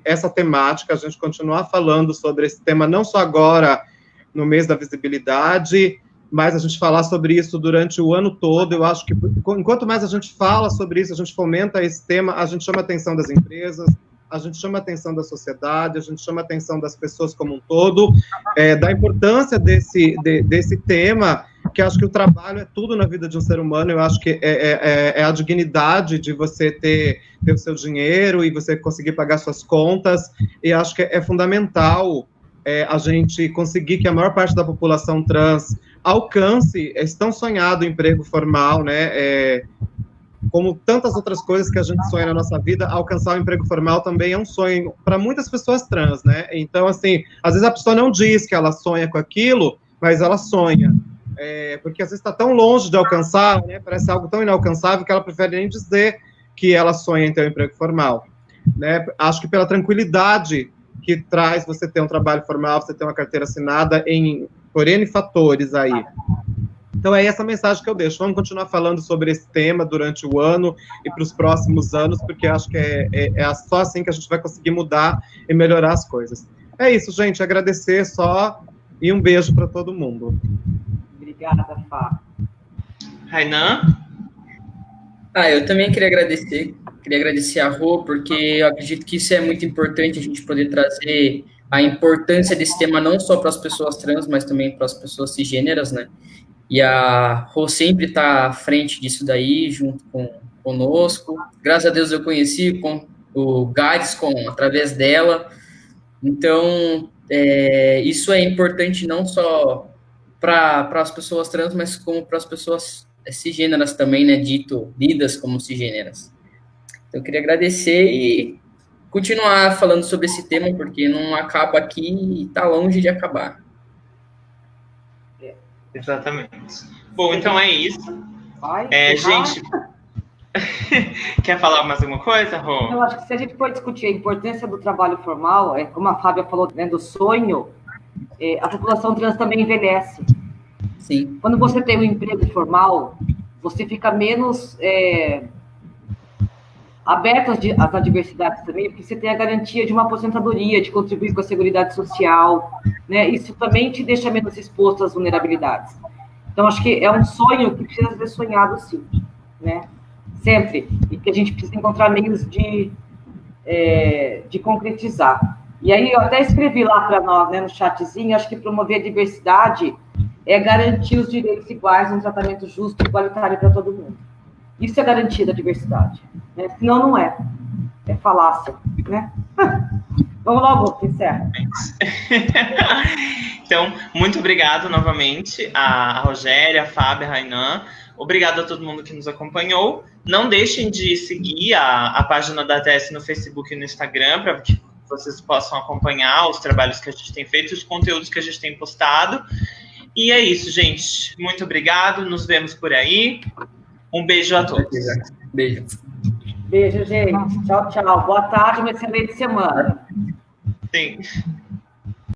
Speaker 3: essa temática, a gente continuar falando sobre esse tema, não só agora, no mês da visibilidade, mas a gente falar sobre isso durante o ano todo. Eu acho que, enquanto mais a gente fala sobre isso, a gente fomenta esse tema, a gente chama a atenção das empresas, a gente chama a atenção da sociedade, a gente chama a atenção das pessoas como um todo, da importância desse tema, que acho que o trabalho é tudo na vida de um ser humano. Eu acho que é a dignidade de você ter o seu dinheiro e você conseguir pagar suas contas, e acho que é fundamental a gente conseguir que a maior parte da população trans alcance esse tão sonhado emprego formal, né? Como tantas outras coisas que a gente sonha na nossa vida, alcançar o emprego formal também é um sonho para muitas pessoas trans, né? Então, assim, às vezes a pessoa não diz que ela sonha com aquilo, mas ela sonha. Porque às vezes está tão longe de alcançar, né? Parece algo tão inalcançável que ela prefere nem dizer que ela sonha em ter um emprego formal, né? Acho que pela tranquilidade que traz você ter um trabalho formal, você ter uma carteira assinada por N fatores aí. Então é essa mensagem que eu deixo. Vamos continuar falando sobre esse tema durante o ano e para os próximos anos, porque acho que é só assim que a gente vai conseguir mudar e melhorar as coisas. É isso, gente. Agradecer só e um beijo para todo mundo.
Speaker 2: Obrigada, Fá.
Speaker 1: Rainan?
Speaker 4: Eu também queria agradecer a Rô, porque eu acredito que isso é muito importante, a gente poder trazer a importância desse tema não só para as pessoas trans, mas também para as pessoas cisgêneras, né? E a Rô sempre está à frente disso daí, junto conosco. Graças a Deus eu conheci com o Gades através dela. Então, isso é importante não só para as pessoas trans, mas como para as pessoas cisgêneras também, né? Lidas como cisgêneras. Então, eu queria agradecer e continuar falando sobre esse tema, porque não acaba aqui e está longe de acabar.
Speaker 1: Exatamente. Bom, então é isso. Gente, quer falar mais alguma coisa, Rô?
Speaker 2: Eu acho que se a gente for discutir a importância do trabalho formal, como a Fábia falou, né, do sonho, a população trans também envelhece.
Speaker 4: Sim.
Speaker 2: Quando você tem um emprego formal, você fica menos aberto às adversidades também, porque você tem a garantia de uma aposentadoria, de contribuir com a Seguridade Social, né? Isso também te deixa menos exposto às vulnerabilidades. Então, acho que é um sonho que precisa ser sonhado, sim, né? Sempre. E que a gente precisa encontrar meios de concretizar. E aí, eu até escrevi lá para nós, né, no chatzinho, acho que promover a diversidade é garantir os direitos iguais, um tratamento justo e igualitário para todo mundo. Isso é garantia da diversidade, né? Senão não é. É falácia, né? Vamos logo, encerra.
Speaker 1: Então, muito obrigado novamente a Rogéria, a Fábia, a Rainan. Obrigado a todo mundo que nos acompanhou. Não deixem de seguir a página da ATS no Facebook e no Instagram, para que vocês possam acompanhar os trabalhos que a gente tem feito, os conteúdos que a gente tem postado. E é isso, gente. Muito obrigado. Nos vemos por aí. Um beijo a todos.
Speaker 4: Beijo.
Speaker 2: Beijo, gente. Tchau, tchau. Boa tarde, uma excelente semana.
Speaker 1: Sim.